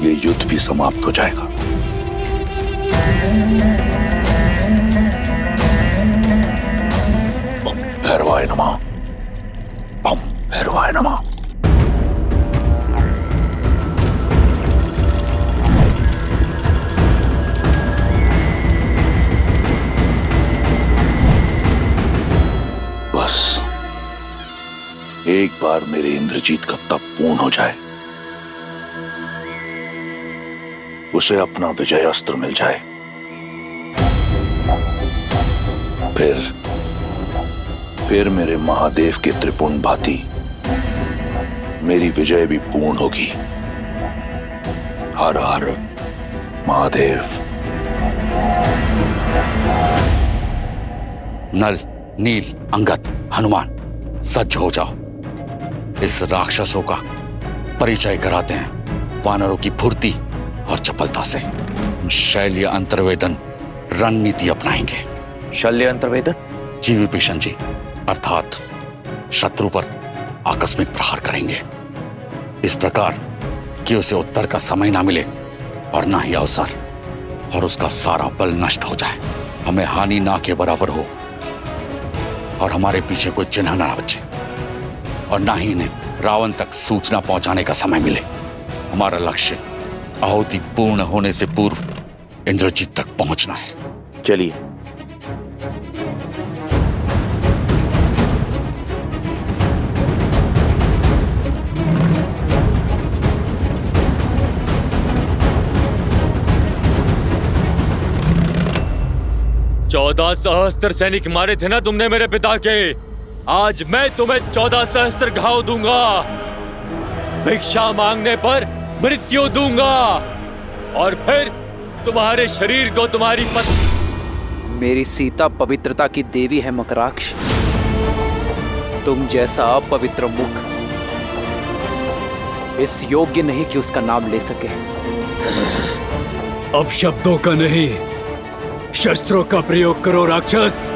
ये युद्ध भी समाप्त हो जाएगा। ओम भैरवाय नमः। ओम भैरवाय नमः। बस एक बार मेरे इंद्रजीत का तप पूर्ण हो जाए, उसे अपना विजय अस्त्र मिल जाए, फिर मेरे महादेव के त्रिपुंड भांति मेरी विजय भी पूर्ण होगी। हर हर महादेव। नल, नील, अंगद, हनुमान, सज्ज हो जाओ। इस राक्षसों का परिचय कराते हैं वानरों की फुर्ती और चपलता से। शैल्य अंतर्वेदन रणनीति अपनाएंगे। शल्य अंतर्वेदन? जी विभीषण जी, अर्थात शत्रु पर आकस्मिक प्रहार करेंगे, इस प्रकार कि उसे उत्तर का समय ना मिले और ना ही अवसर, और उसका सारा बल नष्ट हो जाए, हमें हानि ना के बराबर हो और हमारे पीछे कोई चिन्ह ना बचे, और ना ही इन्हें रावण तक सूचना पहुंचाने का समय मिले। हमारा लक्ष्य आहुति पूर्ण होने से पूर्व इंद्रजीत तक पहुंचना है। चलिए। चौदह सहस्त्र सैनिक मारे थे ना तुमने मेरे पिता के। आज मैं तुम्हें 14 सहस्त्र घाव दूंगा। भिक्षा मांगने पर मृत्यु दूंगा, और फिर तुम्हारे शरीर को तुम्हारी पत्नी। मेरी सीता पवित्रता की देवी है मकराक्ष। तुम जैसा अपवित्र मुख इस योग्य नहीं कि उसका नाम ले सके। अब शब्दों का नहीं, शस्त्रों का प्रयोग करो राक्षस।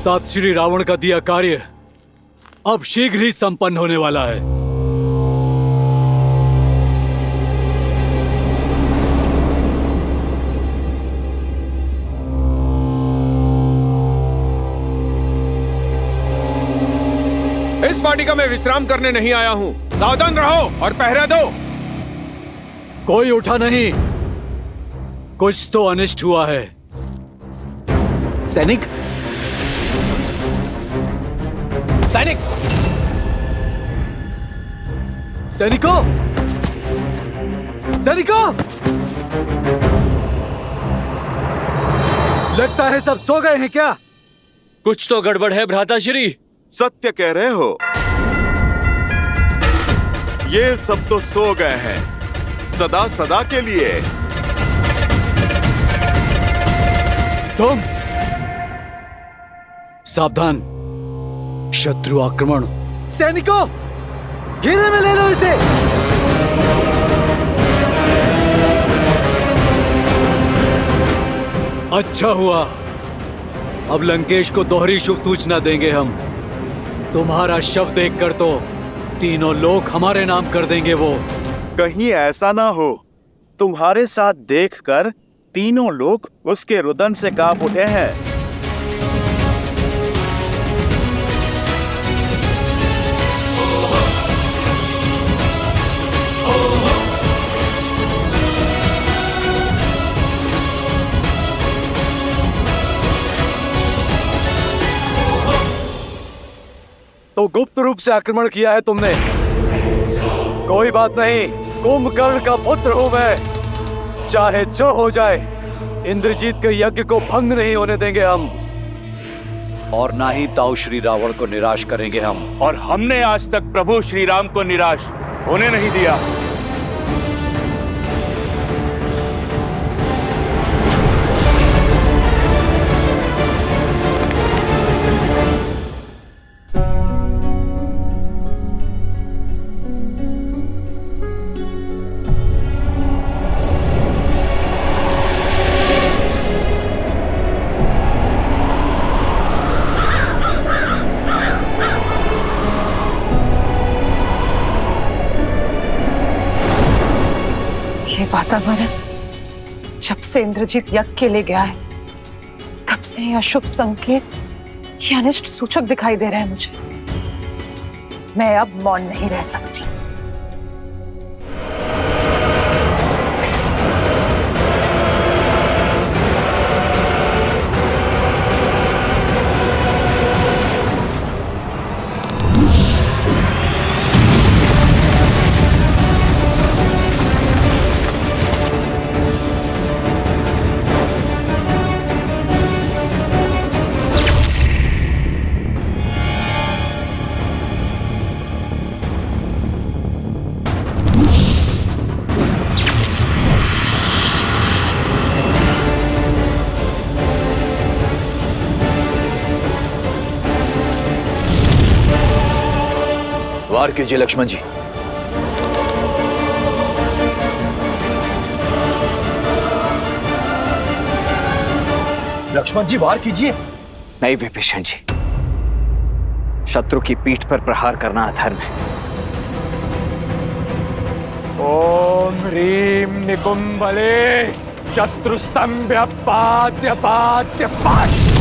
तब श्री रावण का दिया कार्य अब शीघ्र ही संपन्न होने वाला है। इस वाटिका में विश्राम करने नहीं आया हूँ। सावधान रहो और पहरा दो। कोई उठा नहीं, कुछ तो अनिष्ट हुआ है। सैनिक, सैनिक, सैनिकों, सैनिकों! लगता है सब सो गए हैं क्या? कुछ तो गड़बड़ है भ्राताश्री। सत्य कह रहे हो, ये सब तो सो गए हैं सदा सदा के लिए। तुम सावधान, शत्रु आक्रमण। सैनिकों, घेरे में ले लो इसे। अच्छा हुआ, अब लंकेश को दोहरी शुभ सूचना देंगे हम। तुम्हारा शव देखकर तो तीनों लोग हमारे नाम कर देंगे। वो कहीं ऐसा ना हो तुम्हारे साथ देखकर तीनों लोग उसके रुदन से कांप उठे हैं। तो गुप्त रूप से आक्रमण किया है तुमने। कोई बात नहीं, कुंभकर्ण का पुत्र हूं मैं। चाहे जो हो जाए, इंद्रजीत के यज्ञ को भंग नहीं होने देंगे हम, और ना ही ताऊ श्री रावण को निराश करेंगे हम। और हमने आज तक प्रभु श्री राम को निराश होने नहीं दिया। ये वातावरण जब से इंद्रजीत यज्ञ के लिए गया है, तब से ये अशुभ संकेत, ये अनिष्ट सूचक दिखाई दे रहे हैं मुझे। मैं अब मौन नहीं रह सकती। वार कीजिए लक्ष्मण जी। लक्ष्मण जी, वार कीजिए। नहीं विभीषण जी, शत्रु की पीठ पर प्रहार करना अधर्म है। ओम ह्रीम निकुंभले शत्रुस्तंभ्य पात्य पात्य पात्य।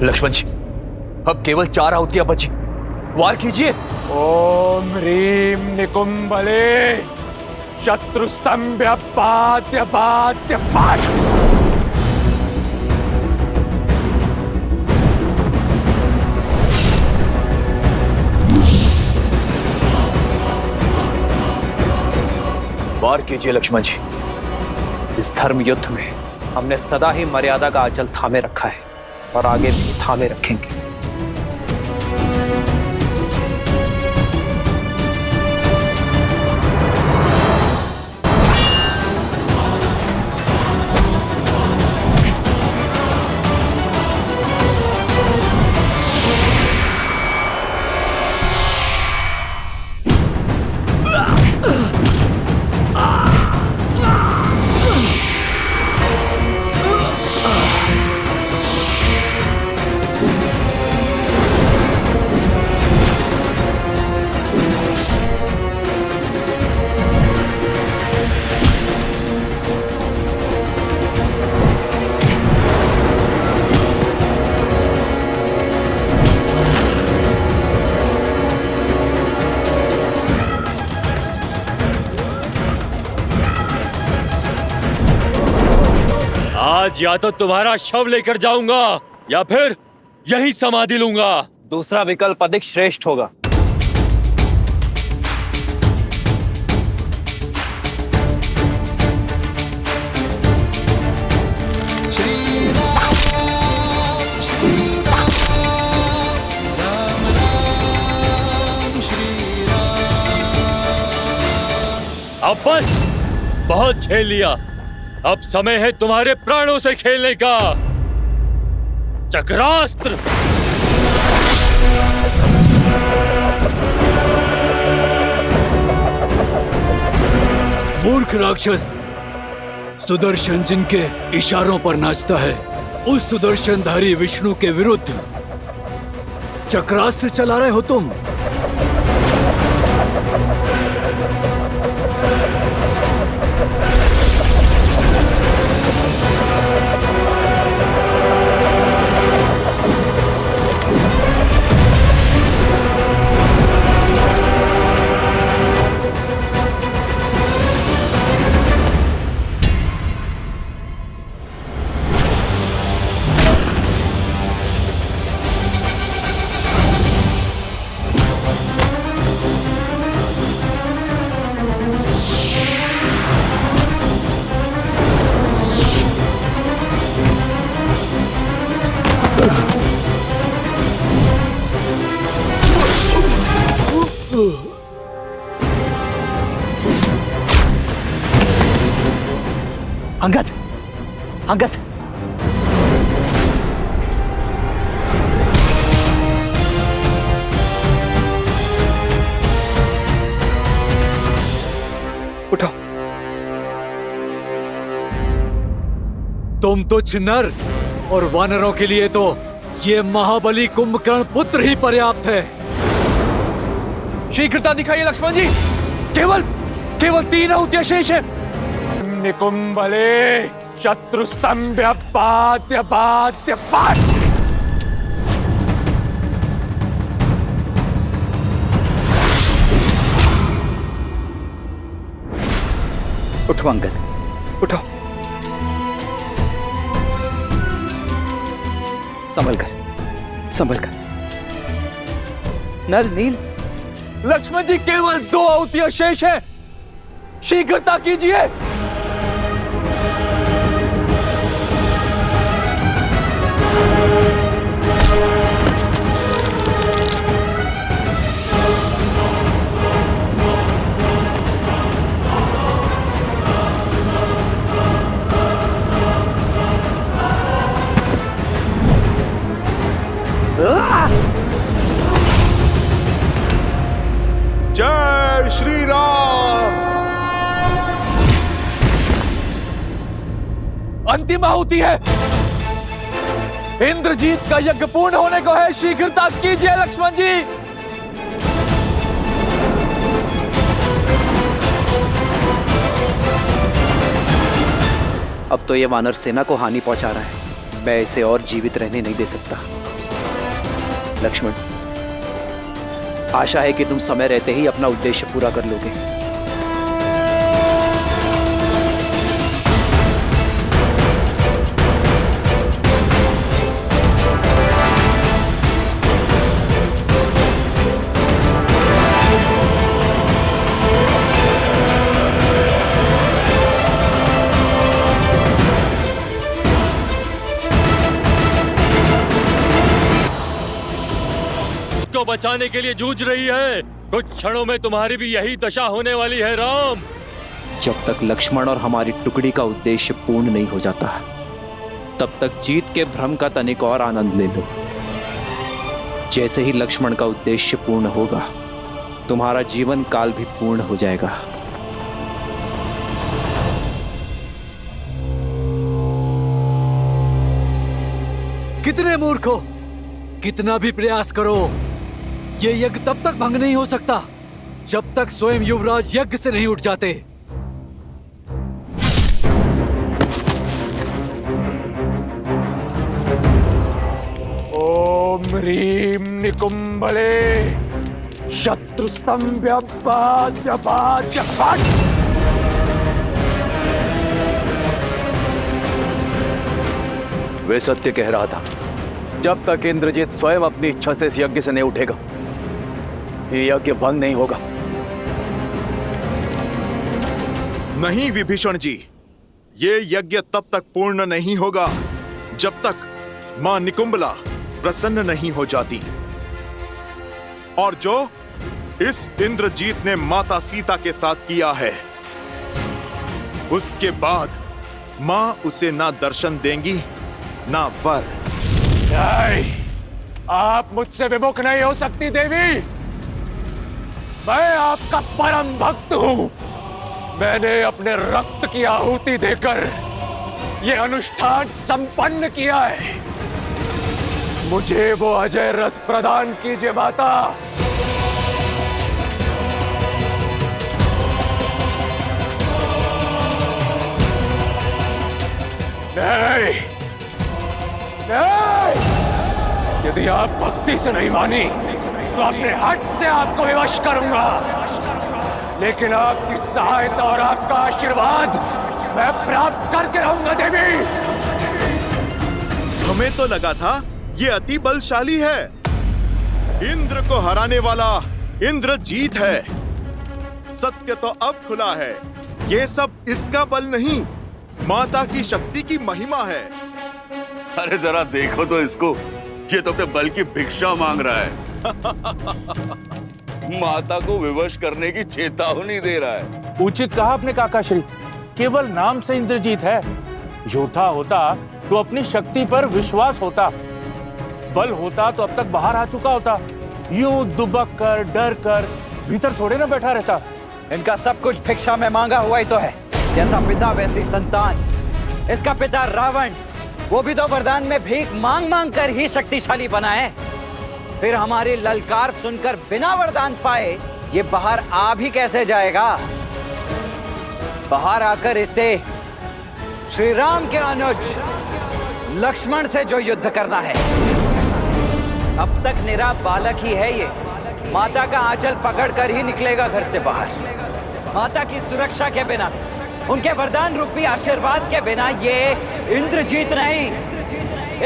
लक्ष्मण जी, अब केवल 4 आहुतियां बची, वार कीजिए। ओम ह्रीम निकुंभले शत्रुस्तंभ्य पात्य पात्य पाट। वार कीजिए लक्ष्मण जी। इस धर्म युद्ध में हमने सदा ही मर्यादा का आंचल थामे रखा है और आगे भी थामे रखेंगे। आज या तो तुम्हारा शव लेकर जाऊंगा या फिर यही समाधि लूंगा। दूसरा विकल्प अधिक श्रेष्ठ होगा। अब बस, बहुत झेल लिया। अब समय है तुम्हारे प्राणों से खेलने का। चक्रास्त्र। मूर्ख राक्षस, सुदर्शन जिनके इशारों पर नाचता है, उस सुदर्शनधारी विष्णु के विरुद्ध चक्रास्त्र चला रहे हो तुम। अंगद, अंगद, उठो। तुम तुच्छ नर और वानरों के लिए तो ये महाबली कुंभकर्ण पुत्र ही पर्याप्त है। शीघ्रता दिखाइए लक्ष्मण जी। केवल 3 आहुतियां शेष है। निकुंभले शत्रुस्तंभ्य पात्य पात्य पाट। उठो अंगद, उठो। संभल कर, संभल कर। नल नील। लक्ष्मण जी, केवल 2 आहुतियां शेष है। शीघ्रता कीजिए। जय श्री राम। अंतिम आहुति है। इंद्रजीत का यज्ञ पूर्ण होने को है। शीघ्रता कीजिए लक्ष्मण जी। अब तो ये वानर सेना को हानि पहुंचा रहा है। मैं इसे और जीवित रहने नहीं दे सकता। लक्ष्मण, आशा है कि तुम समय रहते ही अपना उद्देश्य पूरा कर लोगे। को बचाने के लिए जूझ रही है। कुछ क्षणों में तुम्हारी भी यही दशा होने वाली है राम। जब तक लक्ष्मण और हमारी टुकड़ी का उद्देश्य पूर्ण नहीं हो जाता, तब तक जीत के भ्रम का तनिक और आनंद ले लो। जैसे ही लक्ष्मण का उद्देश्य पूर्ण होगा, तुम्हारा जीवन काल भी पूर्ण हो जाएगा। कितने मूर्ख हो! कितना भी प्रयास करो, ये यज्ञ तब तक भंग नहीं हो सकता जब तक स्वयं युवराज यज्ञ से नहीं उठ जाते। ओम ह्रीम निकुंभले शत्रुस्तंभ्य वे सत्य कह रहा था। जब तक इंद्रजीत स्वयं अपनी इच्छा से इस यज्ञ से नहीं उठेगा, ये यज्ञ भंग नहीं होगा। नहीं विभीषण जी, ये यज्ञ तब तक पूर्ण नहीं होगा जब तक मां निकुंभला प्रसन्न नहीं हो जाती। और जो इस इंद्रजीत ने माता सीता के साथ किया है, उसके बाद मां उसे ना दर्शन देंगी ना वर। नहीं, आप मुझसे विमुख नहीं हो सकती देवी। मैं आपका परम भक्त हूं। मैंने अपने रक्त की आहुति देकर यह अनुष्ठान संपन्न किया है। मुझे वो अजय रथ प्रदान कीजिए माता। नहीं, नहीं, यदि आप भक्ति से नहीं मानी तो अपने हट से आपको विवश करूंगा। लेकिन आपकी सहायता और आपका आशीर्वाद मैं प्राप्त करके रहूंगा देवी। हमें तो लगा था ये अति बलशाली है। इंद्र को हराने वाला इंद्रजीत है। सत्य तो अब खुला है। ये सब इसका बल नहीं, माता की शक्ति की महिमा है। अरे जरा देखो तो इसको, ये तो अपने बल की भिक्षा मांग रहा है। माता को विवश करने की चेतावनी दे रहा है। उचित कहा आपने काकाश्री, केवल नाम से इंद्रजीत है। योद्धा होता तो अपनी शक्ति पर विश्वास होता, बल होता तो अब तक बाहर आ चुका होता। यूं दुबक कर डर कर भीतर थोड़े ना बैठा रहता। इनका सब कुछ भिक्षा में मांगा हुआ ही तो है। जैसा पिता वैसी संतान। इसका पिता रावण, वो भी तो वरदान में भीख मांग मांग कर ही शक्तिशाली बना है। फिर हमारी ललकार सुनकर बिना वरदान पाए ये बाहर आ भी कैसे जाएगा? बाहर आकर इसे श्री राम के अनुज लक्ष्मण से जो युद्ध करना है। अब तक निरा बालक ही है ये। माता का आंचल पकड़कर ही निकलेगा घर से बाहर। माता की सुरक्षा के बिना, उनके वरदान रूपी आशीर्वाद के बिना ये इंद्रजीत नहीं,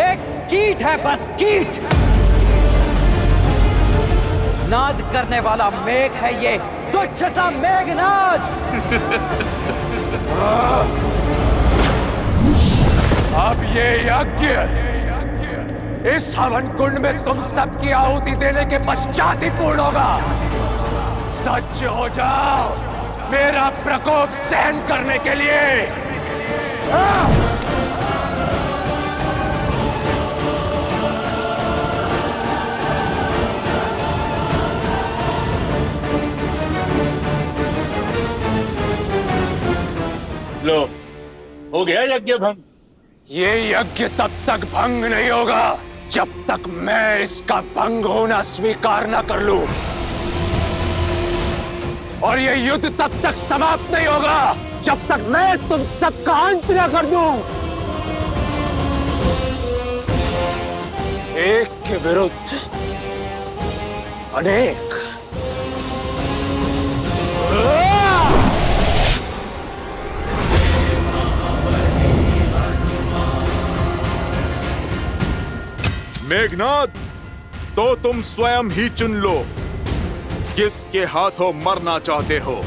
एक कीट है, बस कीट। नाद करने वाला मेघ है ये, तुच्छ सा मेघनाद। अब ये यज्ञ इस हवन कुंड में तुम सबकी आहुति देने के पश्चात ही पूर्ण होगा। सच हो जाओ मेरा प्रकोप सहन करने के लिए। लो, हो गया यज्ञ भंग। ये यज्ञ तब तक भंग नहीं होगा जब तक मैं इसका भंग होना स्वीकार न कर लूं। और ये युद्ध तब तक समाप्त नहीं होगा जब तक मैं तुम सबका अंत न कर दूं। के विरुद्ध अनेक मेघनाद, तो तुम स्वयं ही चुन लो किसके हाथों मरना चाहते हो।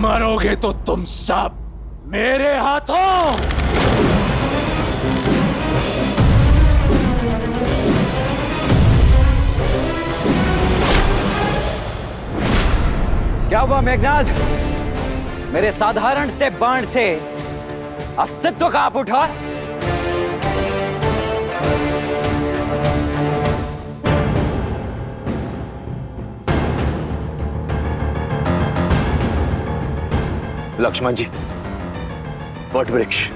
मरोगे तो तुम सब मेरे हाथों। क्या हुआ मेघनाद? मेरे साधारण से बाण से अस्तित्व कांप उठा। लक्ष्मण जी, वट वृक्ष,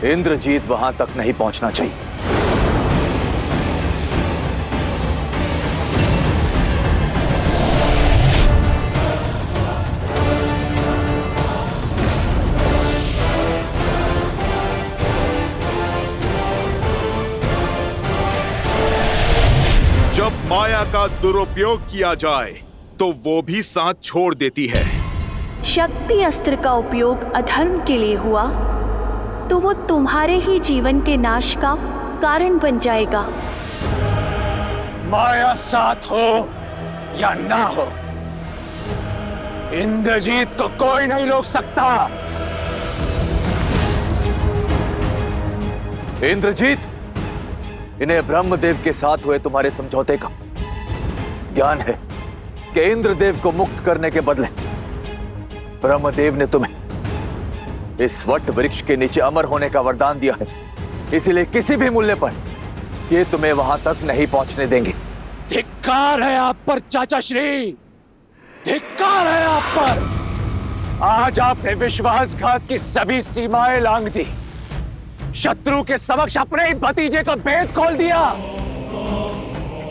इंद्रजीत वहां तक नहीं पहुंचना चाहिए। जब माया का दुरुपयोग किया जाए तो वो भी साथ छोड़ देती है। शक्ति अस्त्र का उपयोग अधर्म के लिए हुआ तो वो तुम्हारे ही जीवन के नाश का कारण बन जाएगा। माया साथ हो या ना हो, इंद्रजीत को कोई नहीं रोक सकता। इंद्रजीत, इन्हें ब्रह्मदेव के साथ हुए तुम्हारे समझौते का ज्ञान है कि इंद्रदेव को मुक्त करने के बदले ब्रह्मदेव ने तुम्हें इस वट वृक्ष के नीचे अमर होने का वरदान दिया है। इसलिए किसी भी मूल्य पर ये तुम्हें वहां तक नहीं पहुंचने देंगे। धिक्कार है आप पर चाचा श्री, धिक्कार है आप पर। आज आपने विश्वासघात की सभी सीमाएं लांघ दी, शत्रु के समक्ष अपने ही भतीजे का भेद खोल दिया।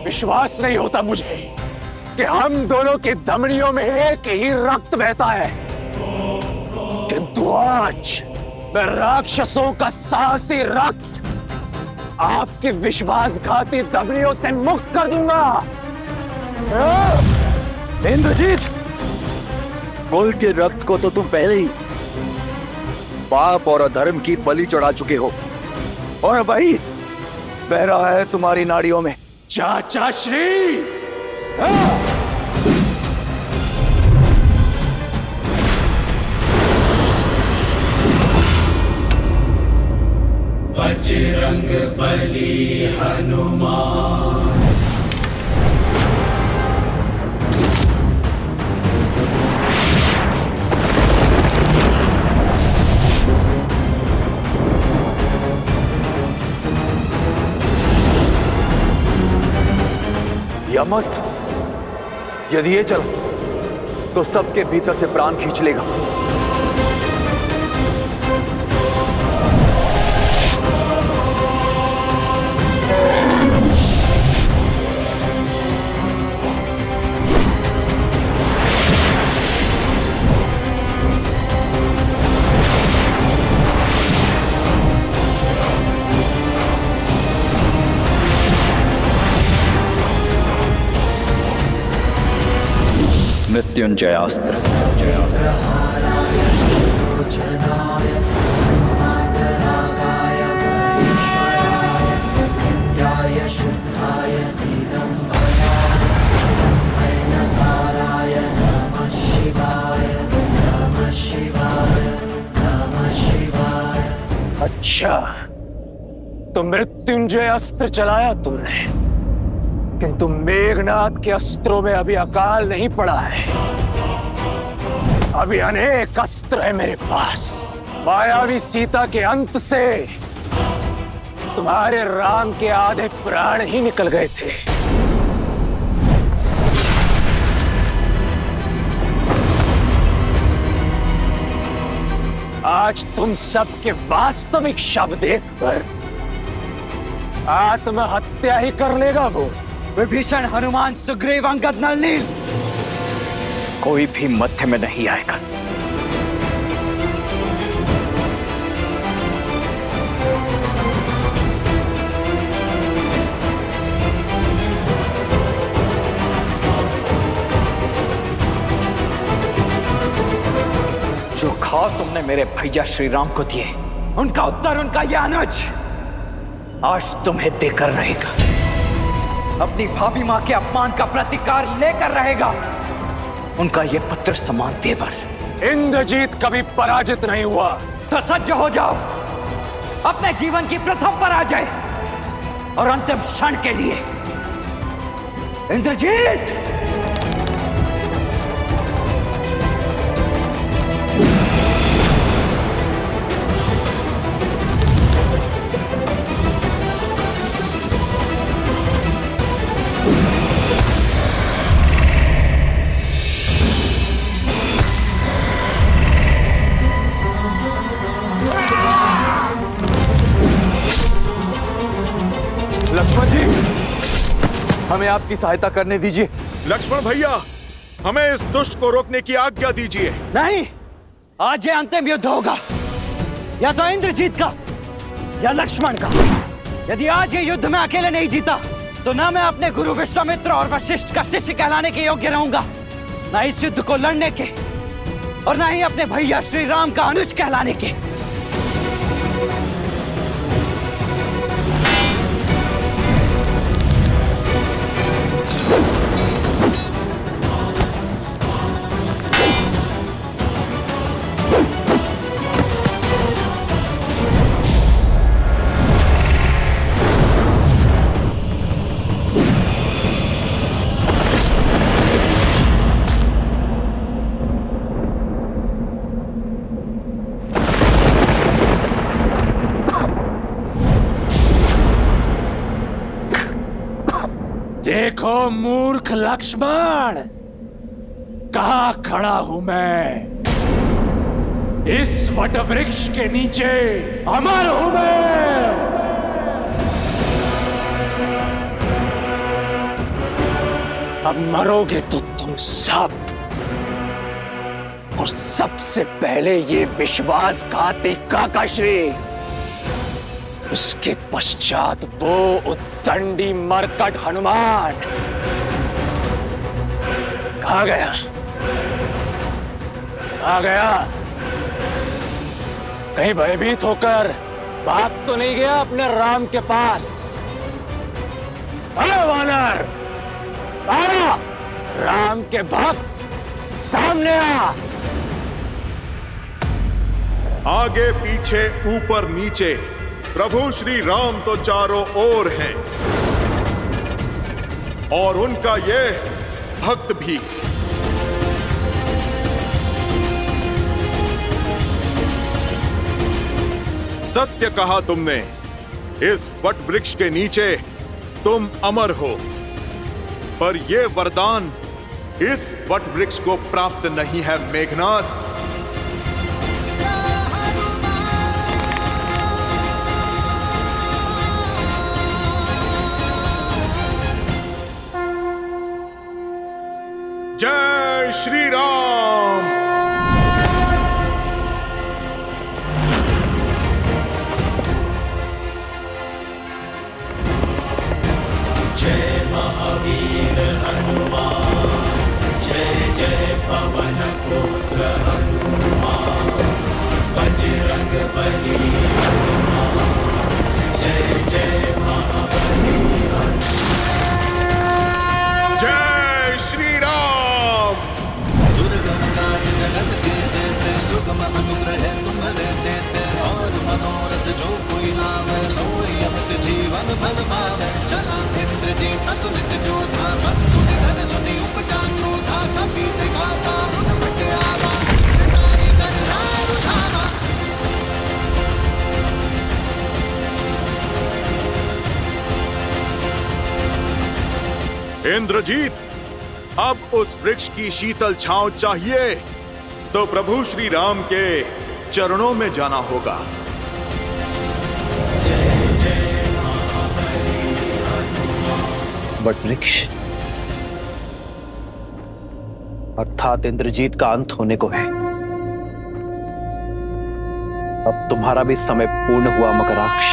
विश्वास नहीं होता मुझे कि हम दोनों की धमनियों में एक ही रक्त बहता है, किंतु आज मैं राक्षसों का साहसी रक्त आपकी विश्वासघाती धमनियों से मुक्त कर दूंगा। इंद्रजीत, कुल के रक्त को तो तुम पहले ही पाप और अधर्म की बलि चढ़ा चुके हो, और भाई बह रहा है तुम्हारी नाड़ियों में। चाचा श्री, बजरंग बली हनुमान। यमस्त, यदि ये चला तो सबके भीतर से प्राण खींच लेगा। मृत्युंजयास्त्र। अच्छा, तो मृत्युंजय अस्त्र चलाया तुमने, किंतु मेघनाद के अस्त्रों में अभी अकाल नहीं पड़ा है। अभी अनेक अस्त्र है मेरे पास। मायावी सीता के अंत से तुम्हारे राम के आधे प्राण ही निकल गए थे। आज तुम सबके वास्तविक शव देखकर आत्महत्या ही कर लेगा वो। विभीषण, हनुमान, सुग्रीव, अंगद, नल, नील, कोई भी मध्य में नहीं आएगा। घाव तुमने मेरे भैया श्री राम को दिए, उनका उत्तर उनका यह अनुज आज तुम्हें देकर रहेगा। अपनी भाभी मां के अपमान का प्रतिकार लेकर रहेगा उनका ये पुत्र समान देवर। इंद्रजीत कभी पराजित नहीं हुआ। तो सज्ज हो जाओ अपने जीवन की प्रथम पराजय और अंतिम क्षण के लिए। इंद्रजीत! लक्ष्मण जी, हमें आपकी सहायता करने दीजिए। लक्ष्मण भैया, हमें इस दुष्ट को रोकने की आज्ञा दीजिए। नहीं, आज ये अंतिम युद्ध होगा, या तो इंद्रजीत का या लक्ष्मण का। यदि आज ये युद्ध में अकेले नहीं जीता तो ना मैं अपने गुरु विश्वामित्र और वशिष्ठ का शिष्य कहलाने के योग्य रहूंगा, ना इस युद्ध को लड़ने के, और ना ही अपने भैया श्री राम का अनुज कहलाने के। देखो मूर्ख लक्ष्मण, कहां खड़ा हूं मैं। इस वटवृक्ष के नीचे अमर हूं मैं। अब मरोगे तो तुम सब, और सबसे पहले ये विश्वासघाती काकाश्री, उसके पश्चात वो उद्दंडी मरकट हनुमान। कहाँ गया? कहाँ गया? कहीं भयभीत होकर भाग तो नहीं गया अपने राम के पास? अरे वानर, आ, राम के भक्त सामने आ। आगे पीछे ऊपर नीचे प्रभु श्री राम तो चारों ओर हैं, और उनका ये भक्त भी। सत्य कहा तुमने, इस वट वृक्ष के नीचे तुम अमर हो, पर यह वरदान इस वट वृक्ष को प्राप्त नहीं है मेघनाथ। जय श्री राम। जय महावीर हनुमान, जय जय पवन पुत्र हनुमान, बजरंग बली हनुमान, जय जय महाबली हनुमान। जय श्री राम। सुगम अनुग्रह तुम्हारे देते, और मनोरथ जो कोई लावे, सोई अमित जीवन फल पावे। चला इंद्रजीत अतुलित जोधा, बंधु निधन सुनि उपजा क्रोधा, कपीत गाथा रुन बट आवा, नारी करुणारु धावा। इंद्रजीत, अब उस वृक्ष की शीतल छांव चाहिए तो प्रभु श्री राम के चरणों में जाना होगा। वट वृक्ष अर्थात इंद्रजीत का अंत होने को है। अब तुम्हारा भी समय पूर्ण हुआ मकराक्ष।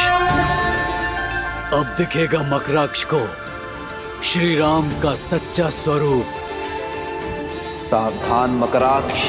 अब दिखेगा मकराक्ष को श्री राम का सच्चा स्वरूप। सावधान मकराक्ष,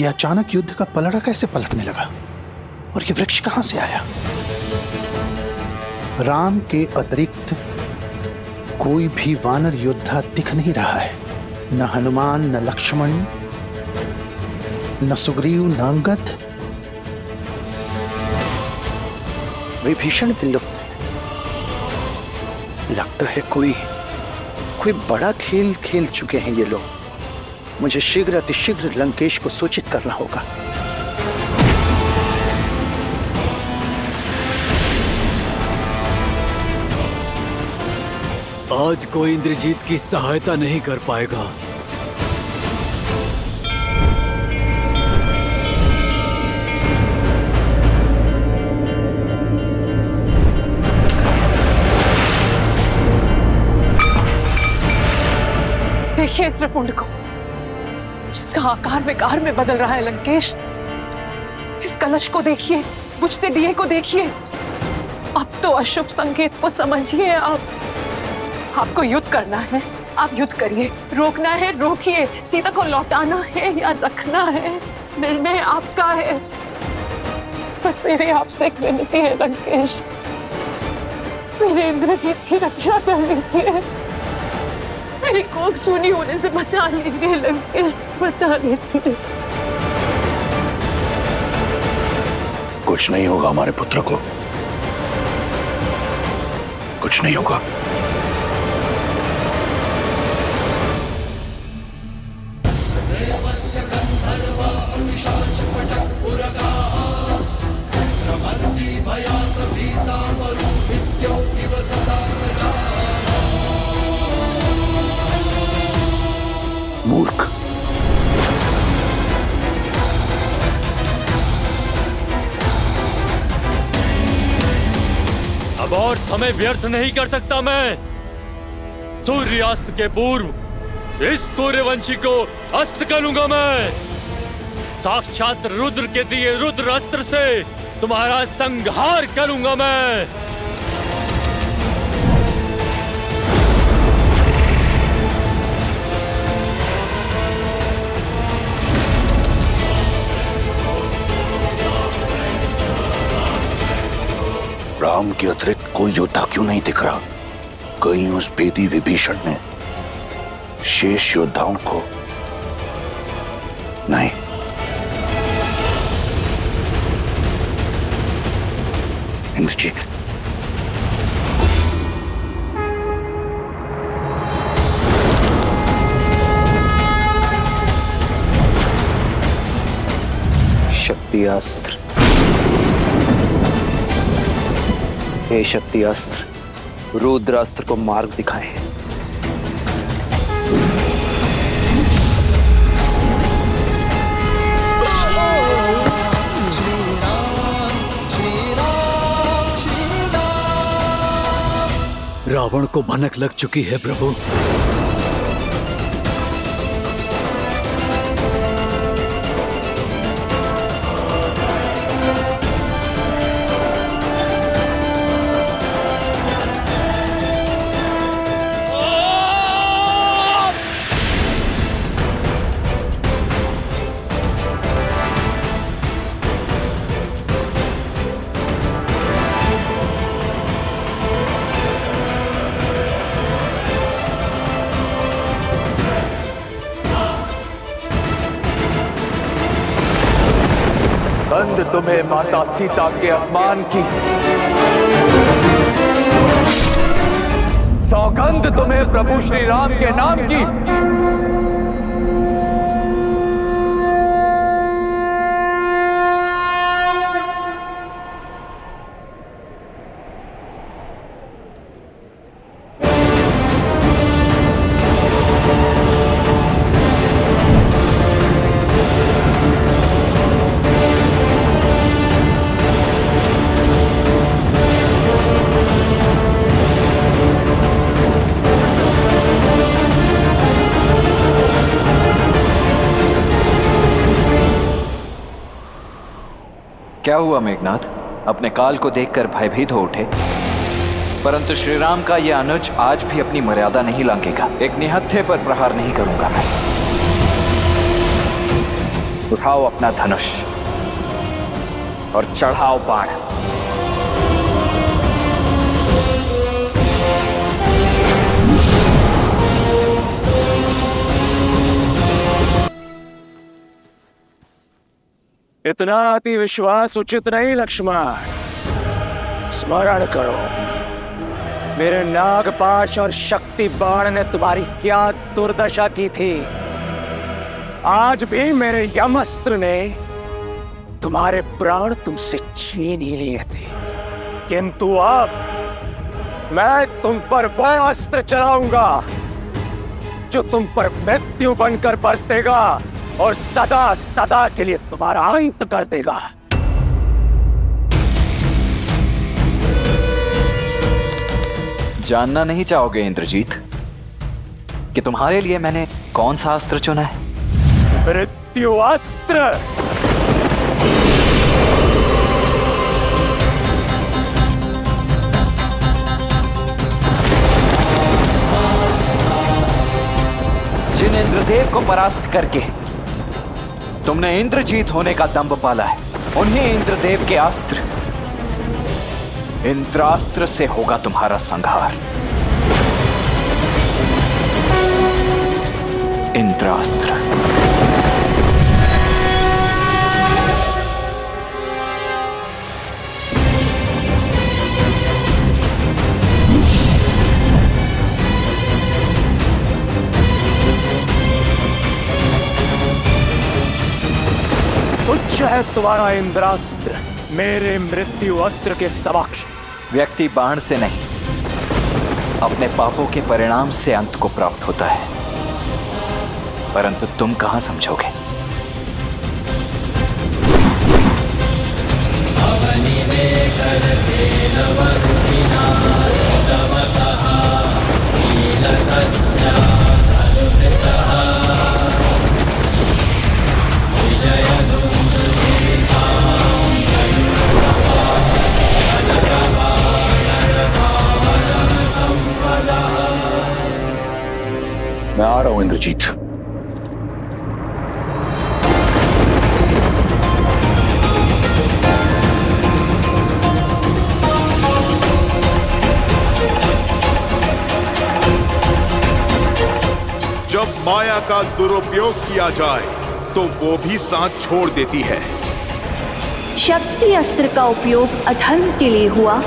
ये अचानक युद्ध का पलड़ा कैसे पलटने लगा और ये वृक्ष कहां से आया? राम के अतिरिक्त कोई भी वानर योद्धा दिख नहीं रहा है। न हनुमान, न लक्ष्मण, न सुग्रीव, न अंगद। विभीषण भी लुप्त है। लगता है कोई बड़ा खेल खेल चुके हैं ये लोग। मुझे शीघ्र अतिशीघ्र लंकेश को सूचित करना होगा। आज कोई इंद्रजीत की सहायता नहीं कर पाएगा। देखिए त्रिपुंड को, इसका आकार विकार में बदल रहा है लंकेश। इस कलश को देखिए, बुझते दिए को देखिए। अब तो अशुभ संकेत को समझिए। आपको युद्ध करना है, आप युद्ध करिए। रोकना है रोकिए, सीता को लौटाना है या रखना है, निर्णय आपका है। बस मेरे आपसे एक विनती है लंकेश, मेरे इंद्रजीत की रक्षा कर लीजिए। मेरी कोख सूनी होने से बचा लीजिए लंकेश, बचा लीजिए। कुछ नहीं होगा हमारे पुत्र को, कुछ नहीं होगा। मूर्ख, अब और समय व्यर्थ नहीं कर सकता मैं। सूर्यास्त के पूर्व इस सूर्यवंशी को अस्त करूंगा मैं। साक्षात रुद्र के दिए रुद्र अस्त्र से तुम्हारा संहार करूंगा मैं। राम के अतिरिक्त कोई योद्धा क्यों नहीं दिख रहा? कहीं उस बेदी विभीषण ने शेष योद्धाओं को नहीं। इंद्रजीत, शक्ति अस्त्र, हे शक्ति अस्त्र, रुद्रास्त्र को मार्ग दिखाए। रावण को भनक लग चुकी है प्रभु। बंद तुम्हें माता सीता के अपमान की, सौगंध तुम्हें प्रभु श्री राम के नाम की। क्या हुआ मेघनाथ? अपने काल को देखकर भयभीत हो उठे। परंतु श्रीराम का यह अनुज आज भी अपनी मर्यादा नहीं लांघेगा। एक निहत्थे पर प्रहार नहीं करूंगा मैं। उठाओ अपना धनुष और चढ़ाओ बाण। इतना अति विश्वास उचित नहीं लक्ष्मण। स्मरण करो मेरे नागपाश और शक्ति बाण ने तुम्हारी क्या दुर्दशा की थी। आज भी मेरे यमअस्त्र ने तुम्हारे प्राण तुमसे छीन ही लिए थे, किंतु अब मैं तुम पर वो अस्त्र चलाऊंगा जो तुम पर मृत्यु बनकर बरसेगा और सदा सदा के लिए तुम्हारा अंत कर देगा। जानना नहीं चाहोगे इंद्रजीत कि तुम्हारे लिए मैंने कौन सा अस्त्र चुना है? मृत्यु अस्त्र। जिन इंद्रदेव को परास्त करके तुमने इंद्रजीत होने का दंभ पाला है, उन्हीं इंद्रदेव के अस्त्र इंद्रास्त्र से होगा तुम्हारा संहार। इंद्रास्त्र। उच्च है तुम्हारा इंद्रास्त्र मेरे मृत्यु अस्त्र के समक्ष। व्यक्ति बाण से नहीं, अपने पापों के परिणाम से अंत को प्राप्त होता है, परंतु तुम कहां समझोगे? मैं आ रहा हूं इंद्रजीत। जब माया का दुरुपयोग किया जाए तो वो भी साथ छोड़ देती है। शक्ति अस्त्र का उपयोग अधर्म के लिए हुआ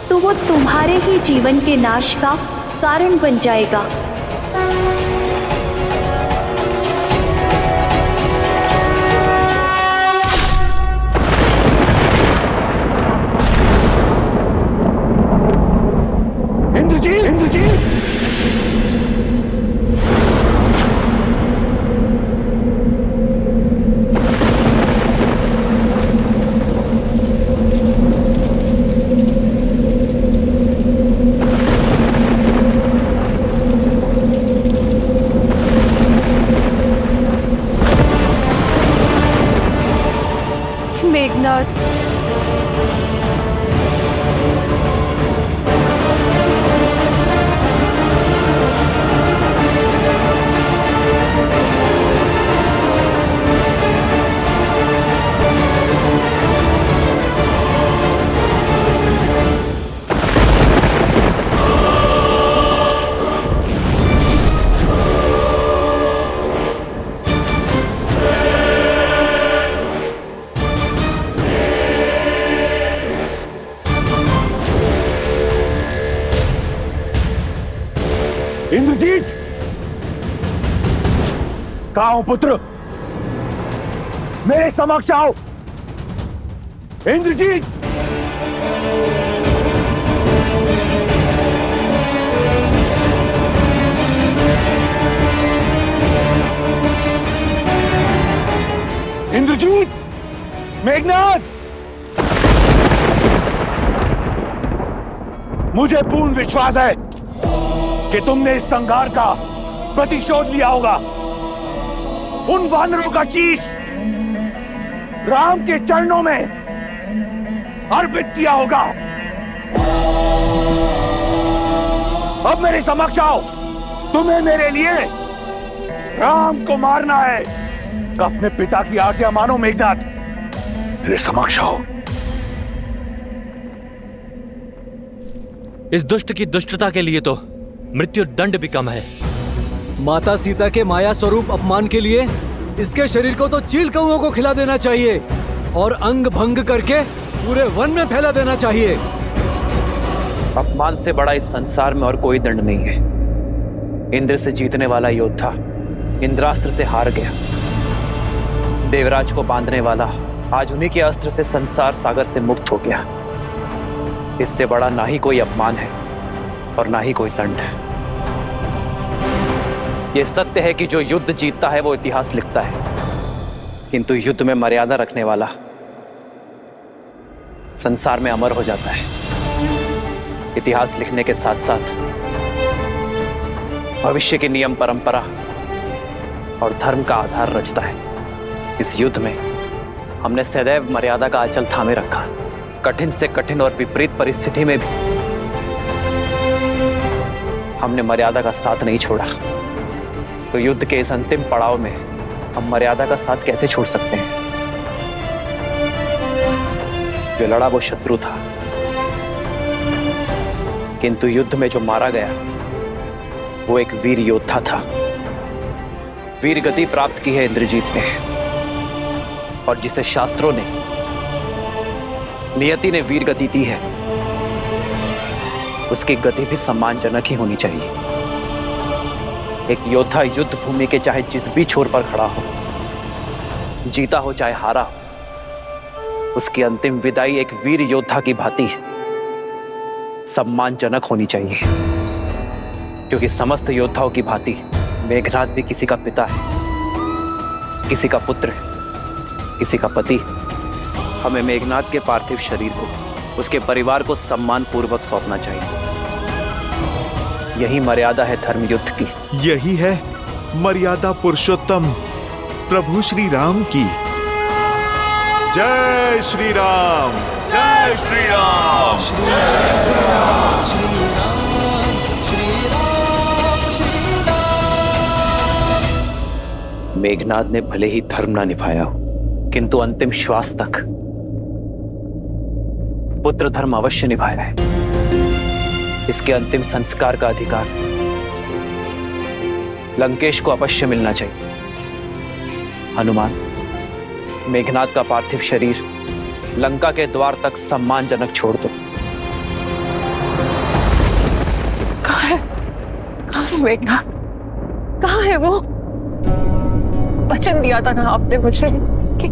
तो वो तुम्हारे ही जीवन के नाश का कारण बन जाएगा। इंद्रजीत, इंद्रजीत। मेघनाथ, इंद्रजीत, कहाँ हो पुत्र? मेरे समक्ष आओ। इंद्रजीत, इंद्रजीत, मेघनाथ, मुझे पूर्ण विश्वास है कि तुमने इस संघार का प्रतिशोध लिया होगा। उन वानरों का शीश राम के चरणों में अर्पित किया होगा। अब मेरे समक्ष आओ। तुम्हें मेरे लिए राम को मारना है, अपने पिता की आज्ञा मानो मेघनाथ। मेरे समक्ष आओ। इस दुष्ट की दुष्टता के लिए तो मृत्यु दंड भी कम है। माता सीता के माया स्वरूप अपमान के लिए इसके शरीर को तो चील कौओं को खिला देना चाहिए और अंग भंग करके पूरे वन में फैला देना चाहिए। अपमान से बड़ा इस संसार में और कोई दंड नहीं है। इंद्र से जीतने वाला योद्धा इंद्रास्त्र से हार गया। देवराज को बांधने वाला आज उन्हीं के अस्त्र से संसार सागर से मुक्त हो गया। इससे बड़ा ना ही कोई अपमान है और ना ही कोई दंड है। यह सत्य है कि जो युद्ध जीतता है वो इतिहास लिखता है, किंतु युद्ध में मर्यादा रखने वाला संसार में अमर हो जाता है। इतिहास लिखने के साथ साथ भविष्य के नियम, परंपरा और धर्म का आधार रचता है। इस युद्ध में हमने सदैव मर्यादा का आंचल थामे रखा। कठिन से कठिन और विपरीत परिस्थिति में भी हमने मर्यादा का साथ नहीं छोड़ा। तो युद्ध के इस अंतिम पड़ाव में हम मर्यादा का साथ कैसे छोड़ सकते हैं? जो लड़ा वो शत्रु था, किंतु युद्ध में जो मारा गया वो एक वीर योद्धा था। वीर गति प्राप्त की है इंद्रजीत ने, और जिसे शास्त्रों ने, नियति ने वीर गति दी है, उसकी गति भी सम्मानजनक ही होनी चाहिए। एक योद्धा युद्ध भूमि के चाहे जिस भी छोर पर खड़ा हो, जीता हो चाहे हारा हो, उसकी अंतिम विदाई एक वीर योद्धा की भांति सम्मानजनक होनी चाहिए। क्योंकि समस्त योद्धाओं की भांति मेघनाद भी किसी का पिता है, किसी का पुत्र है, किसी का पति। हमें मेघनाद के पार्थिव शरीर को उसके परिवार को सम्मान पूर्वक सौंपना चाहिए। यही मर्यादा है धर्म युद्ध की। यही है मर्यादा पुरुषोत्तम प्रभु श्री राम की। जय श्री राम, जय श्री राम, मेघनाद ने भले ही धर्म ना निभाया हो, किंतु अंतिम श्वास तक पुत्र धर्म अवश्य निभाया है। इसके अंतिम संस्कार का अधिकार लंकेश को अवश्य मिलना चाहिए। हनुमान, मेघनाद का पार्थिव शरीर लंका के द्वार तक सम्मानजनक छोड़ दो। कहाँ है मेघनाद? कहाँ है वो? वचन दिया था ना आपने मुझे कि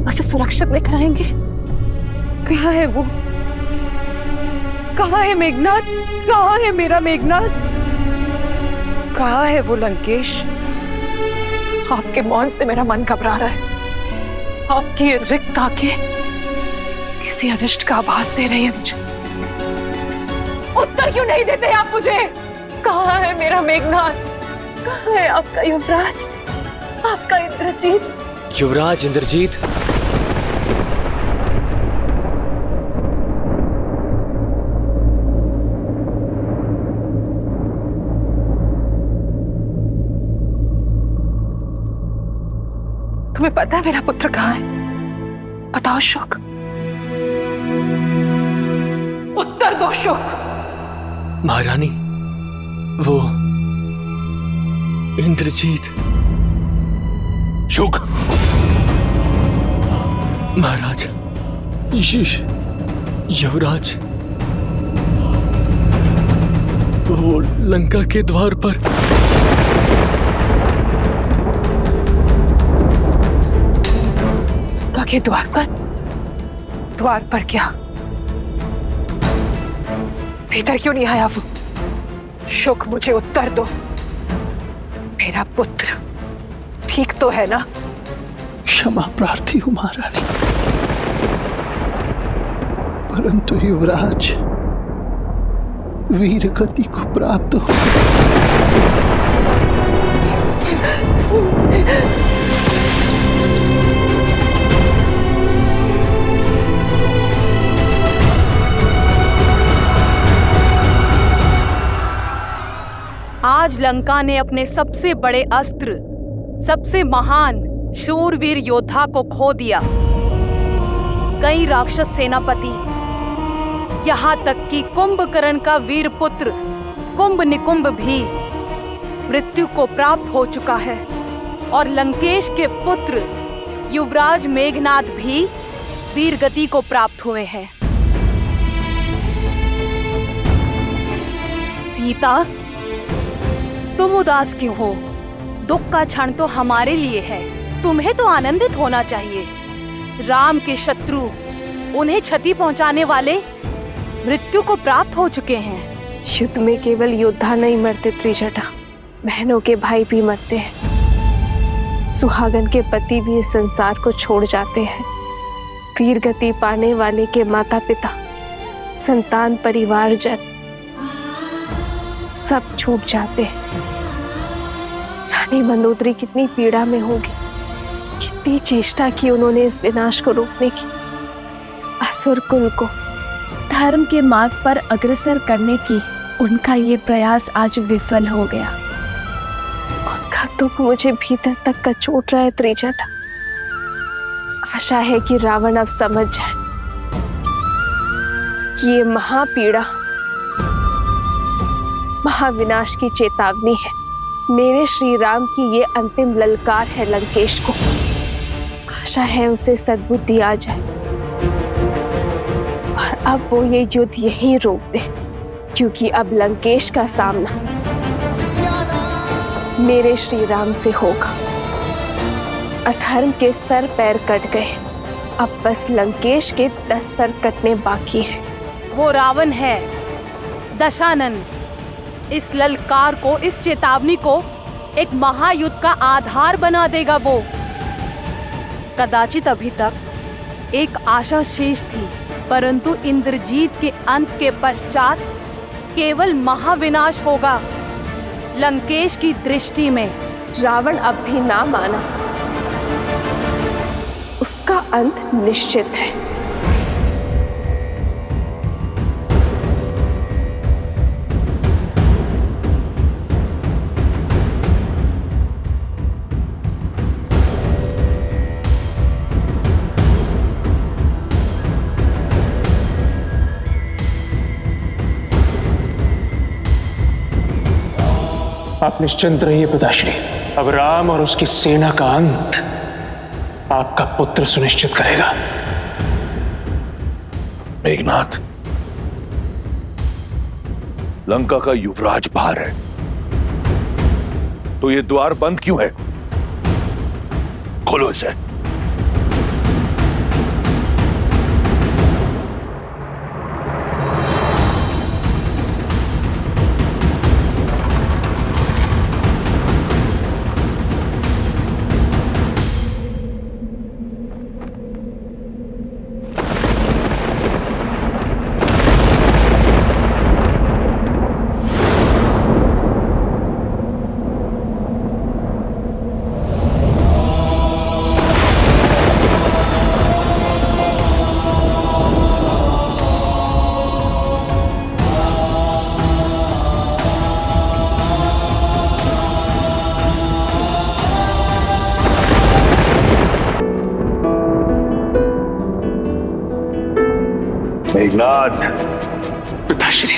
उसे सुरक्षित लेकर आएंगे। कहाँ है वो? कहाँ है मेघनाद? कहाँ है मेरा मेघनाद? कहाँ है वो लंकेश? आपके मौन से मेरा मन घबरा रहा है। आपकी ये रिक्त आंखें किसी अनिष्ट का आभास दे रही है मुझे। उत्तर क्यों नहीं देते आप मुझे? कहाँ है मेरा मेघनाद? कहाँ है आपका युवराज, आपका इंद्रजीत? युवराज इंद्रजीत, तुम्हें पता है मेरा पुत्र कहाँ है? बताओ शुक, उत्तर दो शुक। महारानी, वो इंद्रजीत। शुक, महाराज, युवराज, वो लंका के द्वार पर। लंका के द्वार पर? द्वार पर क्या? भीतर क्यों नहीं आया वो? शुक, मुझे उत्तर दो। मेरा पुत्र ठीक तो है ना? क्षमा प्रार्थी हूं महारानी, परंतु युवराज वीर गति को प्राप्त हो। आज लंका ने अपने सबसे बड़े अस्त्र, सबसे महान शूरवीर योद्धा को खो दिया, कई राक्षस सेनापति, यहाँ तक कि कुंभकर्ण का वीर पुत्र कुंभ निकुंभ भी मृत्यु को प्राप्त हो चुका है और लंकेश के पुत्र युवराज मेघनाद भी वीर गति को प्राप्त हुए हैं। सीता, तुम उदास क्यों हो? दुख का क्षण तो हमारे लिए है, तुम्हें तो आनंदित होना चाहिए। राम के शत्रु, उन्हें क्षति पहुंचाने वाले मृत्यु को प्राप्त हो चुके हैं। युद्ध में केवल योद्धा नहीं मरते त्रिजटा, बहनों के भाई भी मरते हैं। सुहागन के पति भी इस संसार को छोड़ जाते हैं। वीर गति पाने वाले के माता पिता, संतान, परिवार जन सब छूट जाते हैं। रानी मंदोदरी कितनी पीड़ा में होगी, कितनी चेष्टा की उन्होंने इस विनाश को रोकने की। असुर कुल को धर्म के मार्ग पर अग्रसर करने की उनका ये प्रयास आज विफल हो गया। उनका दुख मुझे भीतर तक कचोट रहा है त्रिजटा। आशा है कि रावण अब समझ जाए कि ये महापीड़ा महाविनाश की चेतावनी है। मेरे श्री राम की ये अंतिम ललकार है लंकेश को। आशा है उसे सद्बुद्धि आ जाए और अब वो ये युद्ध यहीं रोक दे, क्योंकि अब लंकेश का सामना मेरे श्री राम से होगा। अधर्म के सर पैर कट गए, अब बस लंकेश के 10 सर कटने बाकी हैं। वो रावण है, दशानन। इस ललकार को, इस चेतावनी को एक महायुद्ध का आधार बना देगा वो। कदाचित अभी तक एक आशा शेष थी, परंतु इंद्रजीत के अंत के पश्चात केवल महाविनाश होगा। लंकेश की दृष्टि में रावण अब भी ना माना, उसका अंत निश्चित है। आप निश्चिंत रहिए पिताश्री, अब राम और उसकी सेना का अंत आपका पुत्र सुनिश्चित करेगा। मेघनाथ, लंका का युवराज बाहर है, तो ये द्वार बंद क्यों है? खोलो इसे। मेघनाथ, पिताश्री,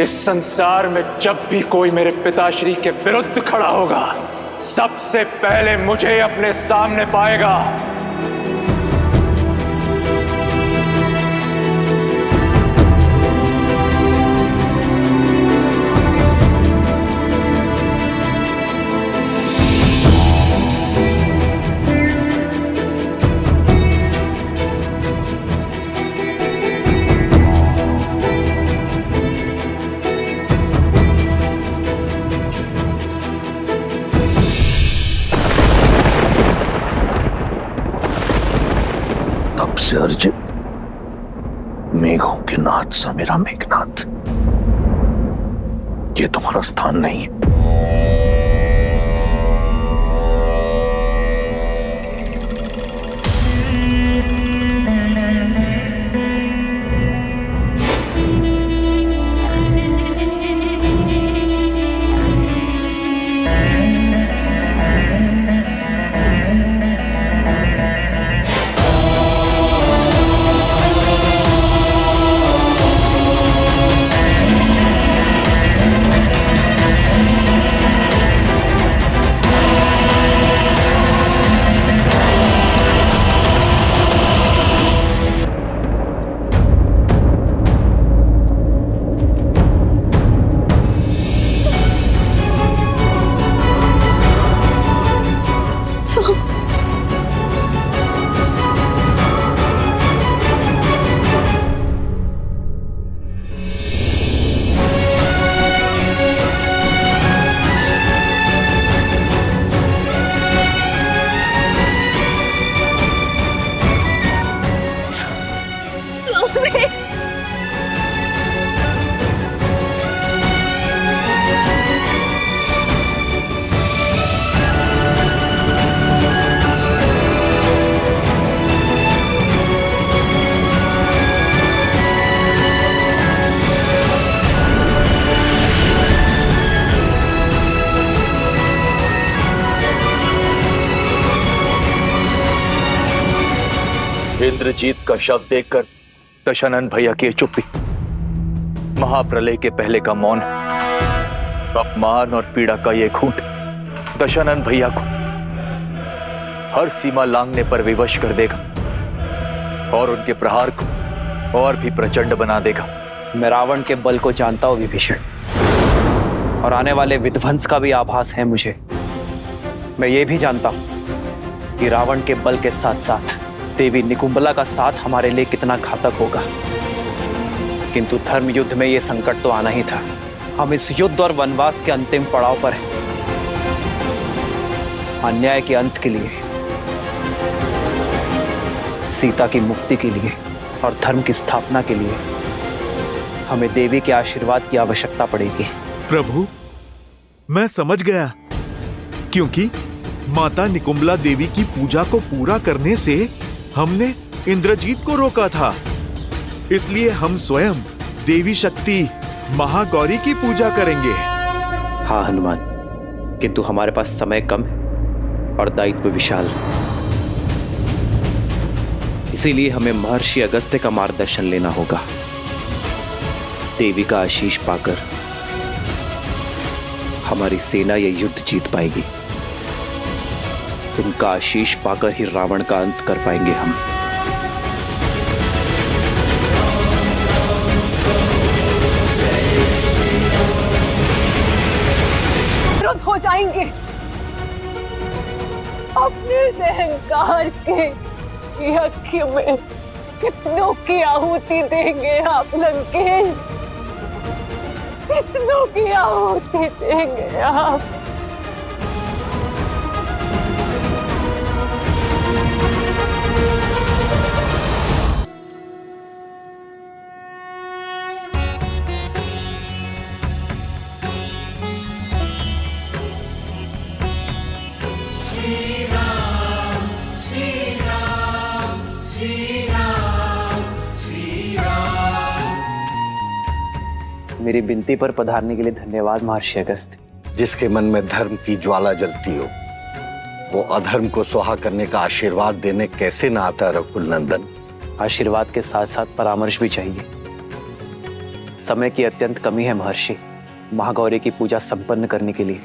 इस संसार में जब भी कोई मेरे पिताश्री के विरुद्ध खड़ा होगा, सबसे पहले मुझे अपने सामने पाएगा। से अर्जुन, मेघों के नाथ सा मेरा मेघनाथ, ये तुम्हारा स्थान नहीं। इंद्रजीत का शव देखकर दशानन भैया की चुप्पी, महाप्रलय के पहले का मौन, अपमान और पीड़ा का ये घूंट दशानन भैया को हर सीमा लांघने पर विवश कर देगा और उनके प्रहार को और भी प्रचंड बना देगा। मैं रावण के बल को जानता हूं विभीषण, और आने वाले विध्वंस का भी आभास है मुझे। मैं ये भी जानता हूं कि रावण के बल के साथ साथ देवी निकुंबला का साथ हमारे लिए कितना घातक होगा। किंतु धर्म युद्ध में यह संकट तो आना ही था। हम इस युद्ध और वनवास के अंतिम पड़ाव पर हैं। अन्याय के अंत के लिए, सीता की मुक्ति के लिए और धर्म की स्थापना के लिए हमें देवी के आशीर्वाद की आवश्यकता पड़ेगी। प्रभु, मैं समझ गया, क्योंकि माता निकुंबला देवी की पूजा को पूरा करने से हमने इंद्रजीत को रोका था। इसलिए हम स्वयं देवी शक्ति महागौरी की पूजा करेंगे। हाँ हनुमान, किंतु हमारे पास समय कम है और दायित्व विशाल। इसीलिए हमें महर्षि अगस्त्य का मार्गदर्शन लेना होगा। देवी का आशीष पाकर हमारी सेना ये युद्ध जीत पाएगी। उनका आशीष पाकर ही रावण का अंत कर पाएंगे हम। विरोध हो जाएंगे। अपने से अहंकार के यज्ञ में कितनों की आहुति देंगे आप लंकेश, कितनों की आहुति देंगे आप। मेरी विनती पर पधारने के लिए धन्यवाद महर्षि अगस्त्य। जिसके मन में धर्म की ज्वाला जलती हो, वो अधर्म को स्वाहा करने का आशीर्वाद देने कैसे ना आता रघुकुल नंदन। आशीर्वाद के साथ साथ परामर्श भी चाहिए। समय की अत्यंत कमी है महर्षि। महागौरी की पूजा संपन्न करने के लिए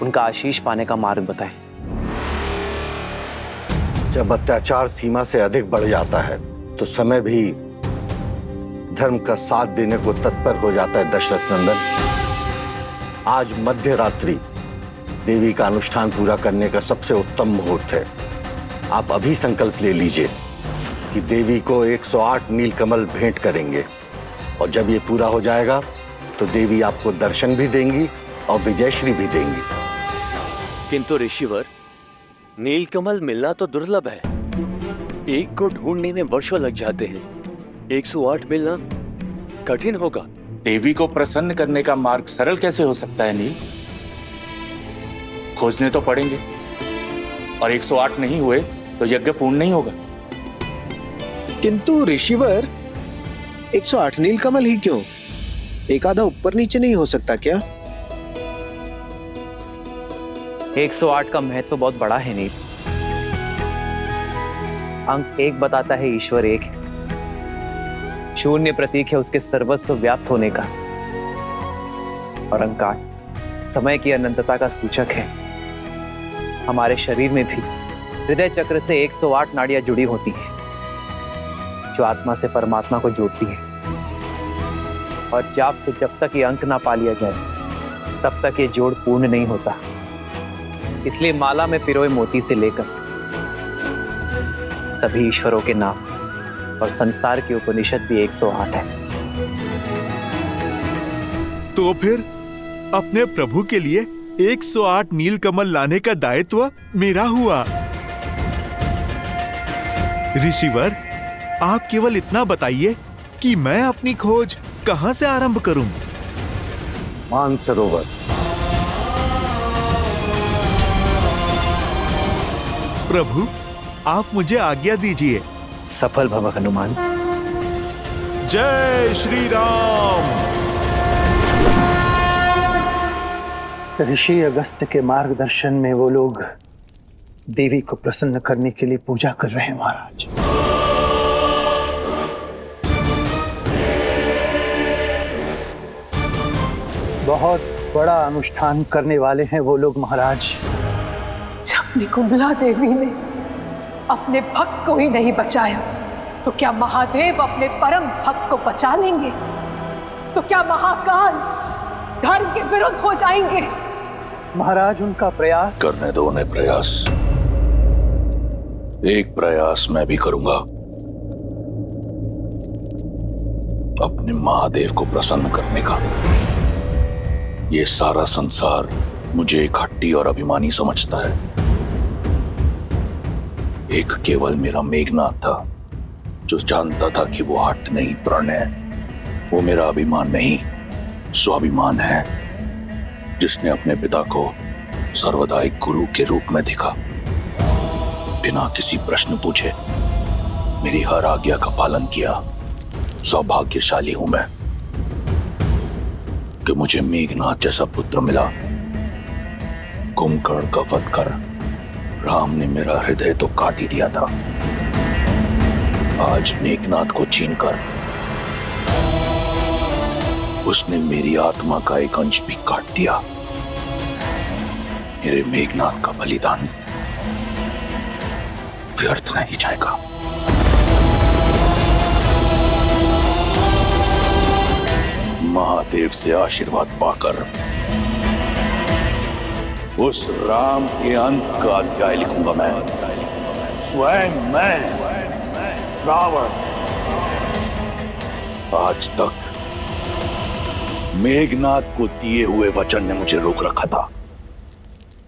उनका आशीष पाने का मार्ग बताएं। जब अत्याचार सीमा से अधिक बढ़ जाता है तो समय भी धर्म का साथ देने को तत्पर हो जाता है दशरथ नंदन। आज मध्य रात्रि देवी का अनुष्ठान पूरा करने का सबसे उत्तम मुहूर्त है। आप अभी संकल्प ले लीजिए कि देवी को 108 नीलकमल भेंट करेंगे, और जब ये पूरा हो जाएगा तो देवी आपको दर्शन भी देंगी और विजयश्री भी देंगी। किंतु ऋषिवर, नीलकमल मिलना तो दुर्लभ है। एक को ढूंढने में वर्षों लग जाते हैं। 108 मिलना कठिन होगा। देवी को प्रसन्न करने का मार्ग सरल कैसे हो सकता है नील? खोजने तो पड़ेंगे, और 108 नहीं हुए तो यज्ञ पूर्ण नहीं होगा। किंतु ऋषिवर, 108 नीलकमल ही क्यों? एक आधा ऊपर नीचे नहीं हो सकता क्या? 108 का महत्व बहुत बड़ा है नील। अंक 1 बताता है ईश्वर एक है। शून्य प्रतीक है उसके सर्वस्व व्याप्त होने का, और अंक 8 समय की अनंतता का सूचक है। हमारे शरीर में भी हृदय चक्र से 108 नाड़ियां जुड़ी होती हैं, जो आत्मा से परमात्मा को जोड़ती है। और जब तक ये अंक ना पा लिया जाए, तब तक ये जोड़ पूर्ण नहीं होता। इसलिए माला में पिरोए मोती से लेकर सभी ईश्वरों के नाम और संसार के उपनिषद भी 108 है। तो फिर अपने प्रभु के लिए 108 नीलकमल लाने का दायित्व मेरा हुआ। ऋषिवर, आप केवल इतना बताइए कि मैं अपनी खोज कहां से आरंभ करूं? मानसरोवर। प्रभु, आप मुझे आज्ञा दीजिए। सफल भव हनुमान। जय श्री राम। ऋषि अगस्त्य के मार्गदर्शन में वो लोग देवी को प्रसन्न करने के लिए पूजा कर रहे हैं महाराज। बहुत बड़ा अनुष्ठान करने वाले हैं वो लोग महाराज। जब निकुंभला देवी ने अपने भक्त को ही नहीं बचाया तो क्या महादेव अपने परम भक्त को बचा लेंगे? तो क्या महाकाल धर्म के विरुद्ध हो जाएंगे? महाराज उनका प्रयास करने दो उन्हें प्रयास। एक प्रयास मैं भी करूंगा, अपने महादेव को प्रसन्न करने का। ये सारा संसार मुझे एक हट्टी और अभिमानी समझता है। एक केवल मेरा मेघनाथ था जो जानता था कि वो हट नहीं प्रण है। वो मेरा अभिमान नहीं स्वाभिमान है, जिसने अपने पिता को सर्वदा एक गुरु के रूप में देखा। बिना किसी प्रश्न पूछे मेरी हर आज्ञा का पालन किया। सौभाग्यशाली हूं मैं कि मुझे मेघनाथ जैसा पुत्र मिला। कुंभकर्ण का वध कर राम ने मेरा हृदय तो काट ही दिया था, आज मेघनाथ को छीनकर उसने मेरी आत्मा का एक अंश भी काट दिया। मेरे मेघनाथ का बलिदान व्यर्थ नहीं जाएगा। महादेव से आशीर्वाद पाकर उस राम के अंत का अध्याय लिखूंगा मैं, स्वयं मैं रावण। आज तक मेघनाथ को दिए हुए वचन ने मुझे रोक रखा था,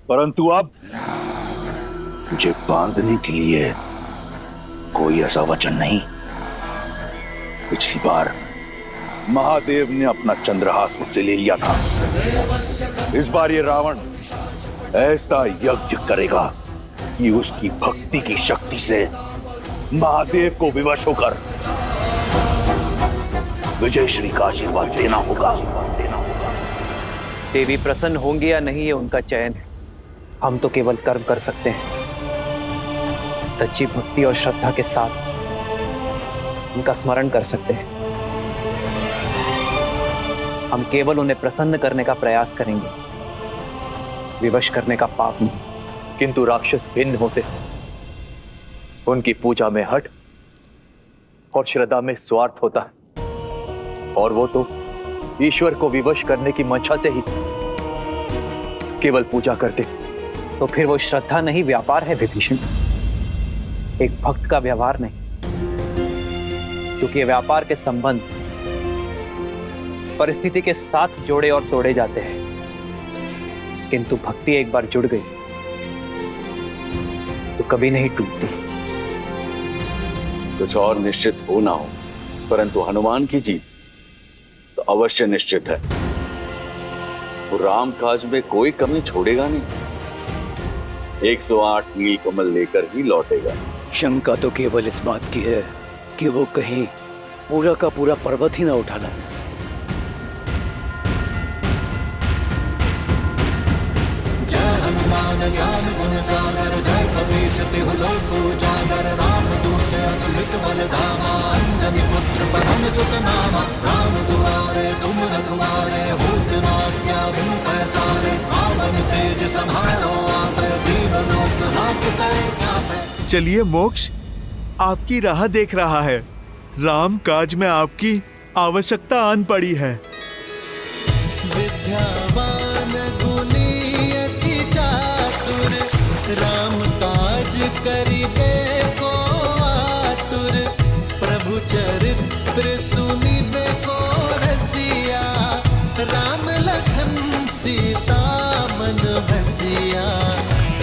परंतु अब मुझे बांधने के लिए कोई ऐसा वचन नहीं। पिछली बार महादेव ने अपना चंद्रहास मुझसे ले लिया था, इस बार ये रावण ऐसा यज्ञ करेगा कि उसकी भक्ति की शक्ति से महादेव को विवश होकर विजय श्री का आशीर्वाद देना होगा। देवी प्रसन्न होंगी या नहीं ये उनका चयन है। हम तो केवल कर्म कर सकते हैं। सच्ची भक्ति और श्रद्धा के साथ उनका स्मरण कर सकते हैं। हम केवल उन्हें प्रसन्न करने का प्रयास करेंगे, विवश करने का पाप नहीं। किंतु राक्षस भिन्न होते, उनकी पूजा में हट और श्रद्धा में स्वार्थ होता है, और वो तो ईश्वर को विवश करने की मंशा से ही केवल पूजा करते। तो फिर वो श्रद्धा नहीं व्यापार है विभीषण, एक भक्त का व्यवहार नहीं। क्योंकि व्यापार के संबंध परिस्थिति के साथ जोड़े और तोड़े जाते हैं, किंतु भक्ति एक बार जुड़ गई तो कभी नहीं टूटती। कुछ और निश्चित हो ना हो, परंतु हनुमान की जीत तो अवश्य निश्चित है। वो राम काज में कोई कमी छोड़ेगा नहीं। 108 नीलकमल लेकर ही लौटेगा। शंका तो केवल इस बात की है कि वो कहीं पूरा का पूरा पर्वत ही ना उठा लाए। जय हनुमान ज्ञान गुण सागर, जय कपीस तिहु लोक उजागर। रामदूत अतुलित बल धामा, अंजनी पुत्र पवन सुत नामा। राम दुआरे तुम रखवारे, होत न आज्ञा बिनु पैसारे। रावण तेज सम्हारो आप, दीन लोक हाथ करे कापे। चलिए मोक्ष आपकी राह देख रहा है। राम काज में आपकी आवश्यकता आन पड़ी है। विद्यावान गुणी अति चातुर, राम काज करिबे को आतुर। प्रभु चरित्र सुनिबे को रसिया, राम लखन सीता मन बसिया।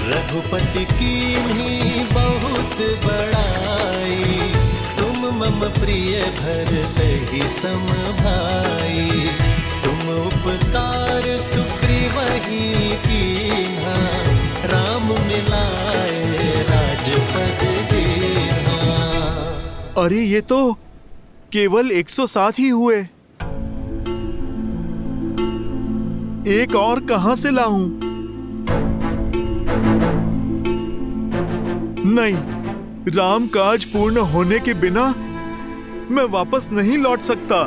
रघुपति कीन्ही बहुत बड़ाई, तुम मम प्रिय भरतहि सम भाई। तुम उपकार सुग्रीवहि कीन्हा, राम मिलाए राजपद दीन्हा। अरे ये तो केवल 107 ही हुए, एक और कहां से लाऊं? नहीं, राम काज पूर्ण होने के बिना मैं वापस नहीं लौट सकता।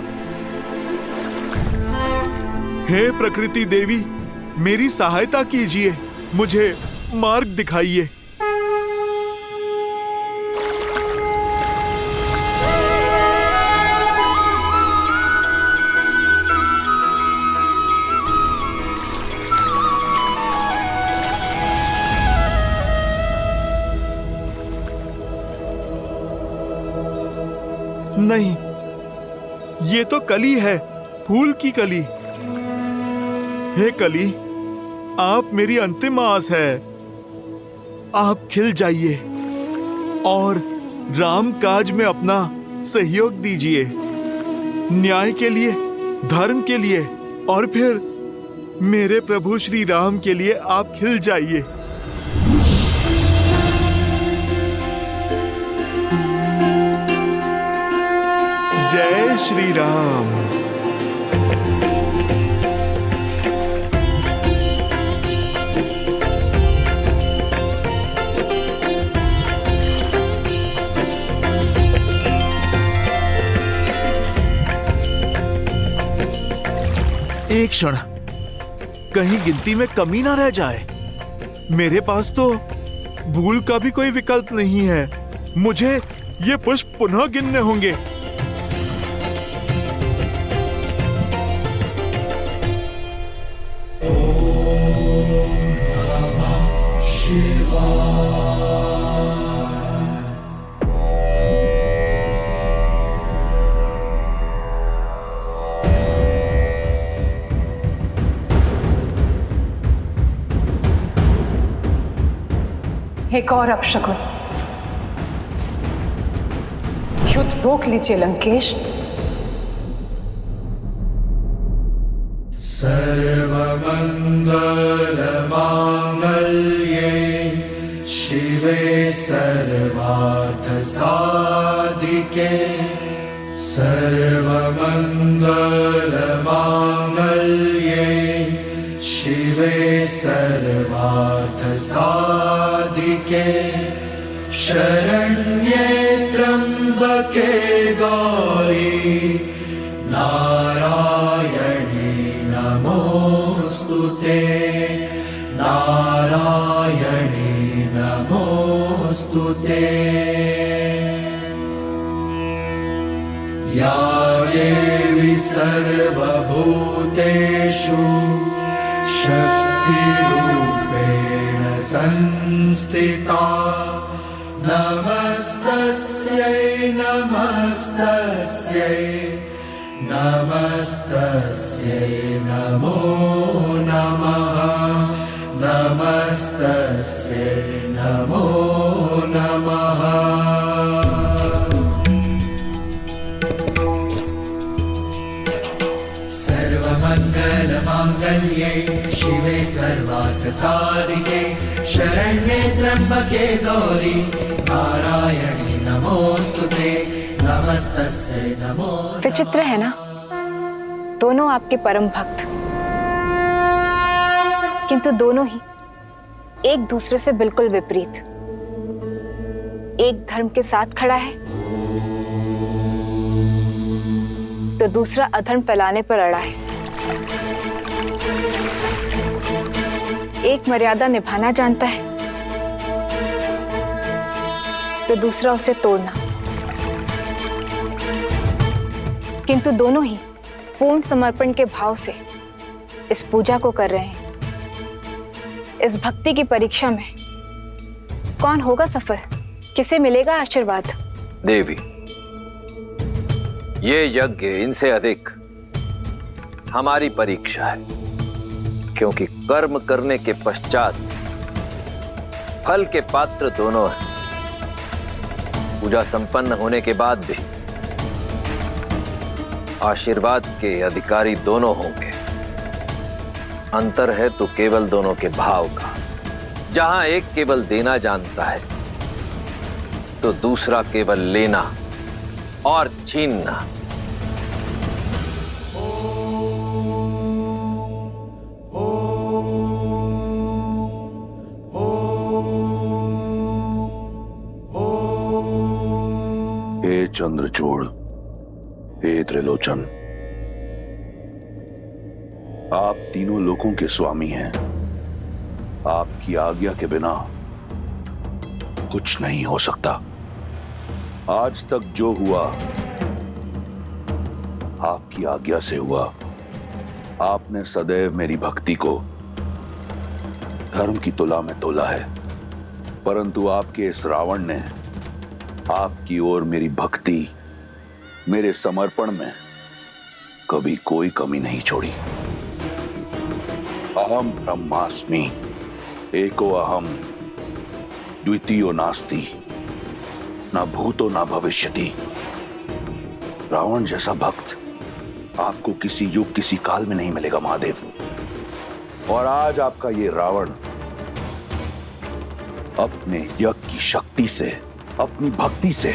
हे प्रकृति देवी, मेरी सहायता कीजिए, मुझे मार्ग दिखाइए। नहीं, ये तो कली है, फूल की कली। हे कली, आप मेरी अंतिम आस है। आप खिल जाइए और राम काज में अपना सहयोग दीजिए, न्याय के लिए, धर्म के लिए, और फिर मेरे प्रभु श्री राम के लिए आप खिल जाइए। जय श्री राम। एक क्षण, कहीं गिनती में कमी ना रह जाए। मेरे पास तो भूल का भी कोई विकल्प नहीं है। मुझे ये पुष्प पुनः गिनने होंगे। एक और अपशकुन। युद्ध रोक लीजिए लंकेश। सर्वमंगलमांगल्ये शिवे सर्वार्थसाधिके सर्वमंगलमांगल्ये शिवे सर्वार्थसाधिके शरण्ये त्र्यंबके गौरी नारायणी नमोस्तुते नारायणी नमोस्तुते या देवी सर्वभूतेषु शक्तिरूपेण संस्थिता नमस्तस्यै नमस्तस्यै नमस्तस्यै नमो नमः नमस्तस्यै नमो नमः। सर्वमंगलमांगल्ये शिवे सर्वार्थसाधिके शरण्ये त्र्यंबके गौरी नारायणी नमोस्तुते नमस्तस्यै नमो। विचित्र है ना, दोनों आपके परम भक्त, किंतु दोनों ही एक दूसरे से बिल्कुल विपरीत। एक धर्म के साथ खड़ा है तो दूसरा अधर्म फैलाने पर अड़ा है। एक मर्यादा निभाना जानता है तो दूसरा उसे तोड़ना। किंतु दोनों ही पूर्ण समर्पण के भाव से इस पूजा को कर रहे हैं। इस भक्ति की परीक्षा में कौन होगा सफल, किसे मिलेगा आशीर्वाद? देवी, ये यज्ञ इनसे अधिक हमारी परीक्षा है, क्योंकि कर्म करने के पश्चात फल के पात्र दोनों हैं। पूजा संपन्न होने के बाद भी आशीर्वाद के अधिकारी दोनों होंगे। अंतर है तो केवल दोनों के भाव का। जहां एक केवल देना जानता है तो दूसरा केवल लेना और छीनना। हे चंद्रचूड़, हे त्रिलोचन, आप तीनों लोकों के स्वामी हैं। आपकी आज्ञा के बिना कुछ नहीं हो सकता। आज तक जो हुआ आपकी आज्ञा से हुआ। आपने सदैव मेरी भक्ति को धर्म की तुला में तोला है, परंतु आपके इस रावण ने आपकी ओर मेरी भक्ति, मेरे समर्पण में कभी कोई कमी नहीं छोड़ी। अहम ब्रह्मास्मि, एको अहम, द्वितीयो नास्ति, ना भूतो ना भविष्यति। रावण जैसा भक्त आपको किसी युग किसी काल में नहीं मिलेगा महादेव। और आज आपका ये रावण अपने यज्ञ की शक्ति से, अपनी भक्ति से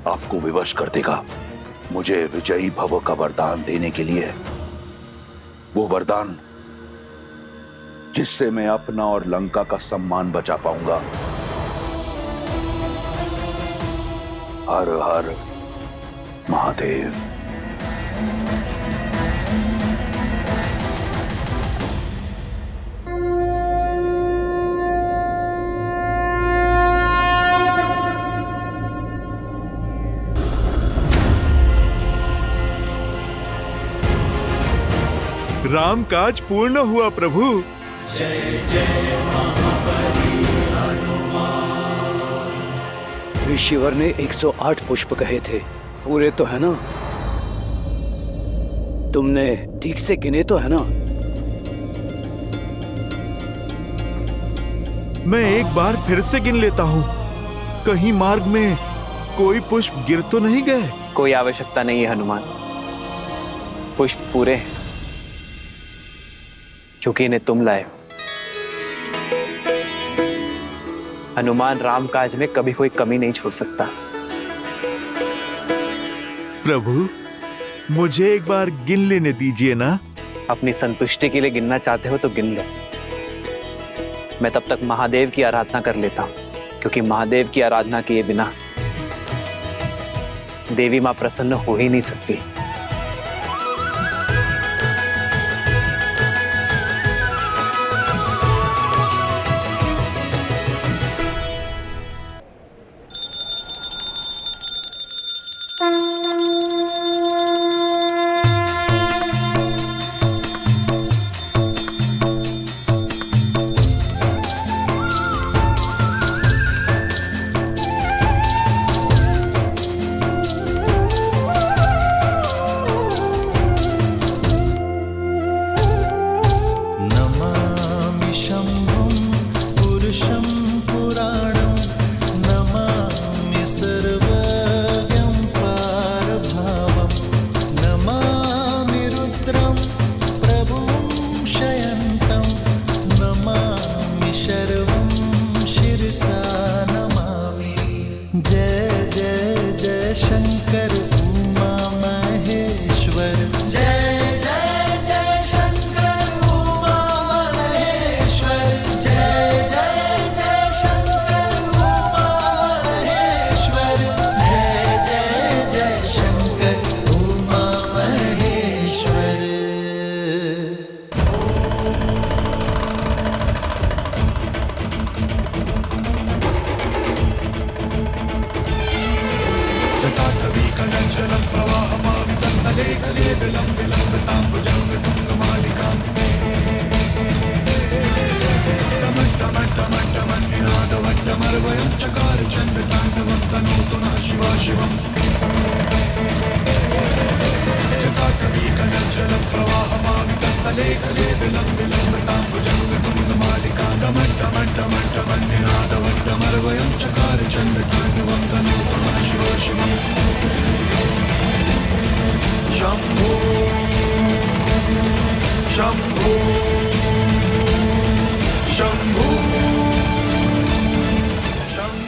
आपको विवश कर देगा। मुझे विजयी भव का वरदान देने के लिए, वो वरदान जिससे मैं अपना और लंका का सम्मान बचा पाऊंगा। हर हर महादेव। राम काज पूर्ण हुआ प्रभु। जय जय महाबली हनुमान। ऋषिवर ने 108 पुष्प कहे थे, पूरे तो है ना? तुमने ठीक से गिने तो है ना? मैं एक बार फिर से गिन लेता हूँ। कहीं मार्ग में कोई पुष्प गिर तो नहीं गए? कोई आवश्यकता नहीं है हनुमान, पुष्प पूरे हैं क्योंकि इन्हें तुम लाए हो। हनुमान राम काज में कभी कोई कमी नहीं छोड़ सकता। प्रभु, मुझे एक बार गिन लेने दीजिए ना। अपनी संतुष्टि के लिए गिनना चाहते हो तो गिन लो। मैं तब तक महादेव की आराधना कर लेता हूं, क्योंकि महादेव की आराधना किए बिना देवी मां प्रसन्न हो ही नहीं सकती।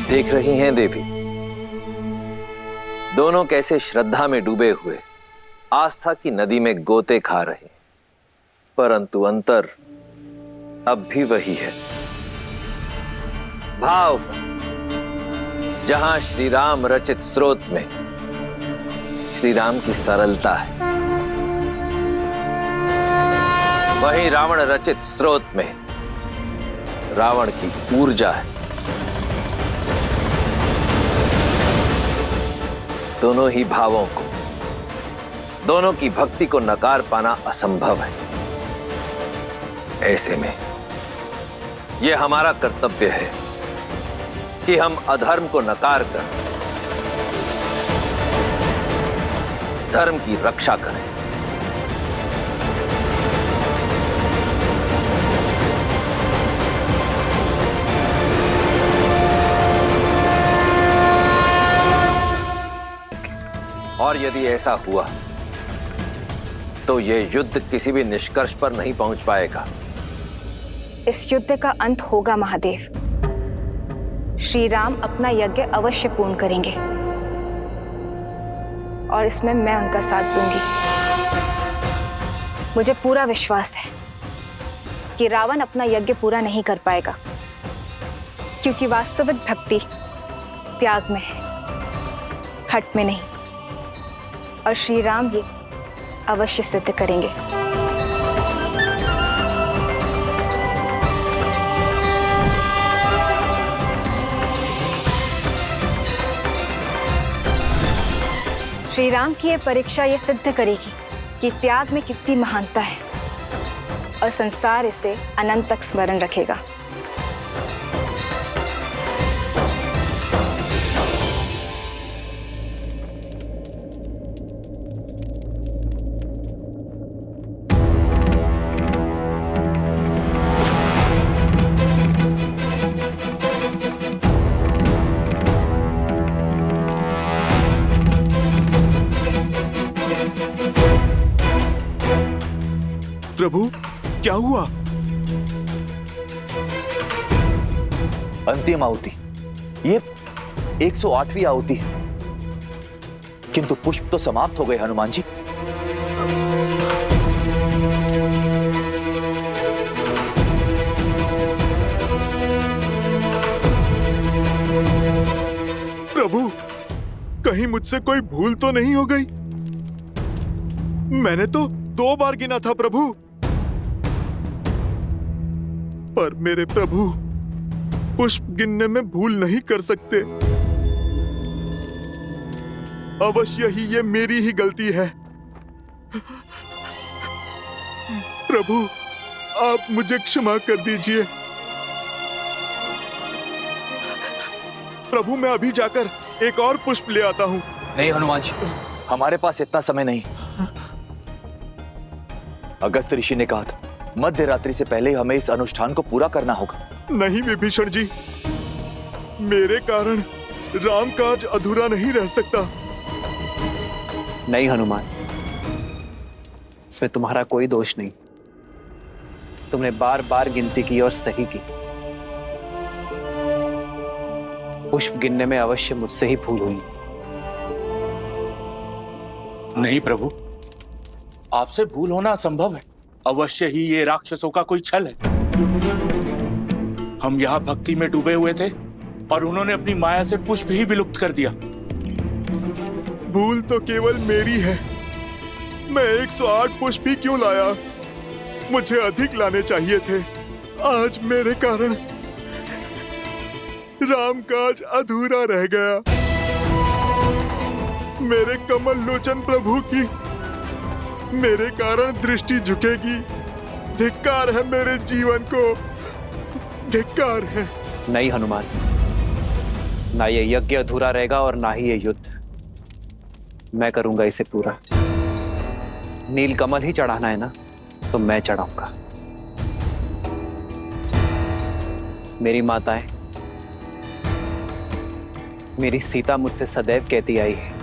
देख रही हैं देवी, दोनों कैसे श्रद्धा में डूबे हुए आस्था की नदी में गोते खा रहे, परंतु अंतर अब भी वही है। भाव जहां श्री राम रचित स्रोत में श्री राम की सरलता है, वहीं रावण रचित स्रोत में रावण की ऊर्जा है। दोनों ही भावों को, दोनों की भक्ति को नकार पाना असंभव है। ऐसे में यह हमारा कर्तव्य है कि हम अधर्म को नकार कर धर्म की रक्षा करें। और यदि ऐसा हुआ तो यह युद्ध किसी भी निष्कर्ष पर नहीं पहुंच पाएगा। इस युद्ध का अंत होगा महादेव। श्री राम अपना यज्ञ अवश्य पूर्ण करेंगे और इसमें मैं उनका साथ दूंगी। मुझे पूरा विश्वास है कि रावण अपना यज्ञ पूरा नहीं कर पाएगा, क्योंकि वास्तविक भक्ति त्याग में है, हट में नहीं। और श्री राम ये अवश्य सिद्ध करेंगे। श्री राम की ये परीक्षा ये सिद्ध करेगी कि त्याग में कितनी महानता है और संसार इसे अनंत तक स्मरण रखेगा। प्रभु, क्या हुआ? अंतिम आहुति, ये 108वीं आहुति है, किंतु पुष्प तो समाप्त हो गए हनुमान जी। प्रभु, कहीं मुझसे कोई भूल तो नहीं हो गई? मैंने तो 2 बार गिना था प्रभु। पर मेरे प्रभु पुष्प गिनने में भूल नहीं कर सकते। अवश्य ही ये मेरी ही गलती है। प्रभु, आप मुझे क्षमा कर दीजिए। प्रभु, मैं अभी जाकर एक और पुष्प ले आता हूं। नहीं हनुमान जी, हमारे पास इतना समय नहीं। अगस्त ऋषि ने कहा था मध्य रात्रि से पहले हमें इस अनुष्ठान को पूरा करना होगा। नहीं विभीषण जी, मेरे कारण राम काज अधूरा नहीं रह सकता। नहीं हनुमान, इसमें तुम्हारा कोई दोष नहीं। तुमने बार बार गिनती की और सही की। पुष्प गिनने में अवश्य मुझसे ही भूल हुई। नहीं प्रभु, आपसे भूल होना असंभव है। अवश्य ही ये राक्षसों का कोई छल है। हम यहाँ भक्ति में डूबे हुए थे और उन्होंने अपनी माया से पुष्प ही विलुप्त कर दिया। भूल तो केवल मेरी है। मैं 108 पुष्प ही क्यों लाया? मुझे अधिक लाने चाहिए थे। आज मेरे कारण राम काज अधूरा रह गया। मेरे कमल लोचन प्रभु की मेरे कारण दृष्टि झुकेगी। धिक्कार है मेरे जीवन को, धिक्कार है। नहीं हनुमान, ना ये यज्ञ अधूरा रहेगा और ना ही ये युद्ध। मैं करूंगा इसे पूरा। नीलकमल ही चढ़ाना है ना, तो मैं चढ़ाऊंगा। मेरी माताएं, मेरी सीता मुझसे सदैव कहती आई है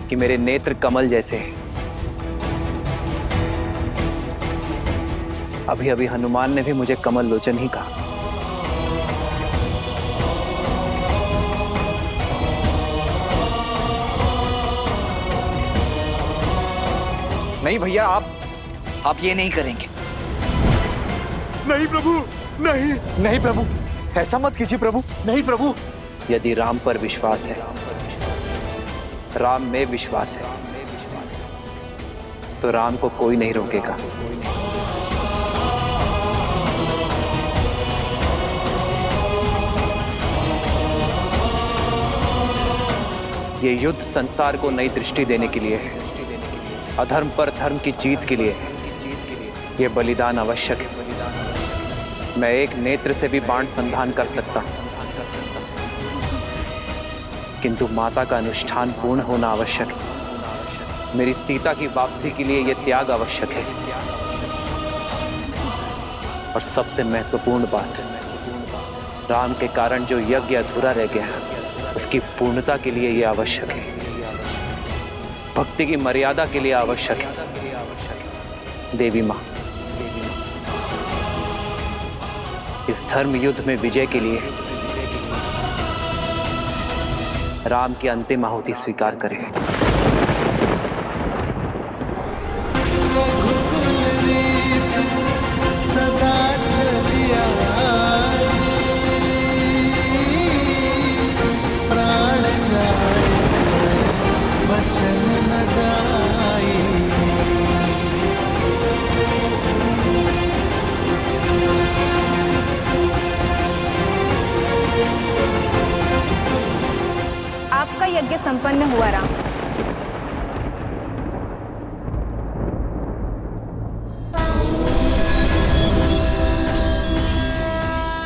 कि मेरे नेत्र कमल जैसे हैं। अभी अभी हनुमान ने भी मुझे कमल लोचन ही कहा। नहीं भैया, आप ये नहीं करेंगे। नहीं प्रभु, नहीं। नहीं प्रभु, ऐसा मत कीजिए प्रभु। नहीं प्रभु, यदि राम पर विश्वास है, राम में विश्वास है, तो राम को कोई नहीं रोकेगा। ये युद्ध संसार को नई दृष्टि देने के लिए है, अधर्म पर धर्म की जीत के लिए है। ये बलिदान आवश्यक है। मैं एक नेत्र से भी बाण संधान कर सकता हूं, किंतु माता का अनुष्ठान पूर्ण होना आवश्यक है। मेरी सीता की वापसी के लिए यह त्याग आवश्यक है। और सबसे महत्वपूर्ण बात है, राम के कारण जो यज्ञ अधूरा रह गया उसकी पूर्णता के लिए यह आवश्यक है। भक्ति की मर्यादा के लिए आवश्यक है। देवी मां, इस धर्म युद्ध में विजय के लिए राम की अंतिम आहुति स्वीकार करें। सदा चलिया प्राण जाए वचन न जाए। आपका यज्ञ संपन्न हुआ राम।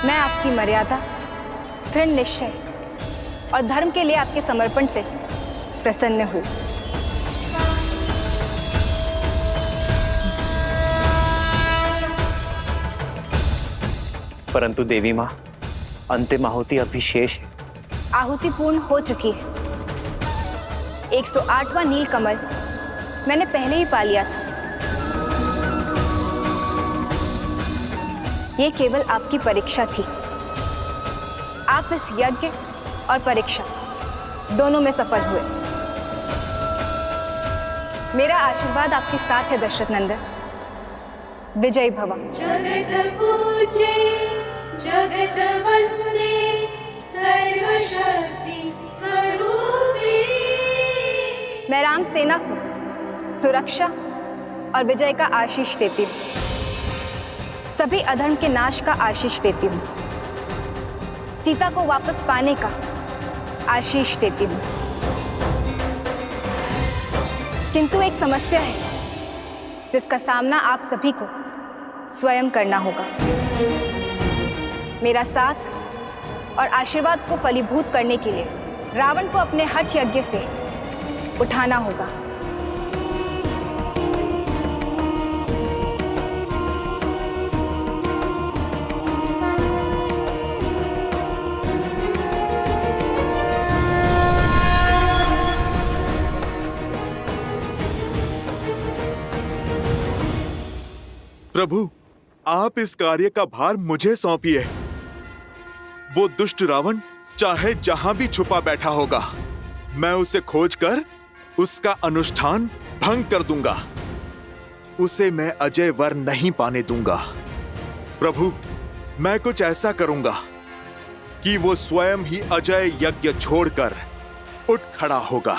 मैं आपकी मर्यादा, दृढ़ निश्चय और धर्म के लिए आपके समर्पण से प्रसन्न हुई। परंतु देवी मां, अंतिम आहुति अभी शेष है। आहुति पूर्ण हो चुकी है। 108वां नील कमल मैंने पहले ही पा लिया था। ये केवल आपकी परीक्षा थी। आप इस यज्ञ और परीक्षा दोनों में सफल हुए। मेरा आशीर्वाद आपके साथ है दशरथ नंदन। विजयी भव। जगत पूजे जगत वंदे सर्वशक्ति स्वरूपिणी। मैं राम सेना को सुरक्षा और विजय का आशीष देती हूँ। सभी अधर्म के नाश का आशीष देती हूँ। सीता को वापस पाने का आशीष देती हूँ। किंतु एक समस्या है जिसका सामना आप सभी को स्वयं करना होगा। मेरा साथ और आशीर्वाद को फलीभूत करने के लिए रावण को अपने हठ यज्ञ से उठाना होगा। प्रभु, आप इस कार्य का भार मुझे सौंपिए। वो दुष्ट रावण चाहे जहां भी छुपा बैठा होगा, मैं उसे खोजकर उसका अनुष्ठान भंग कर दूंगा। उसे मैं अजय वर नहीं पाने दूंगा। प्रभु, मैं कुछ ऐसा करूंगा कि वो स्वयं ही अजय यज्ञ छोड़कर उठ खड़ा होगा।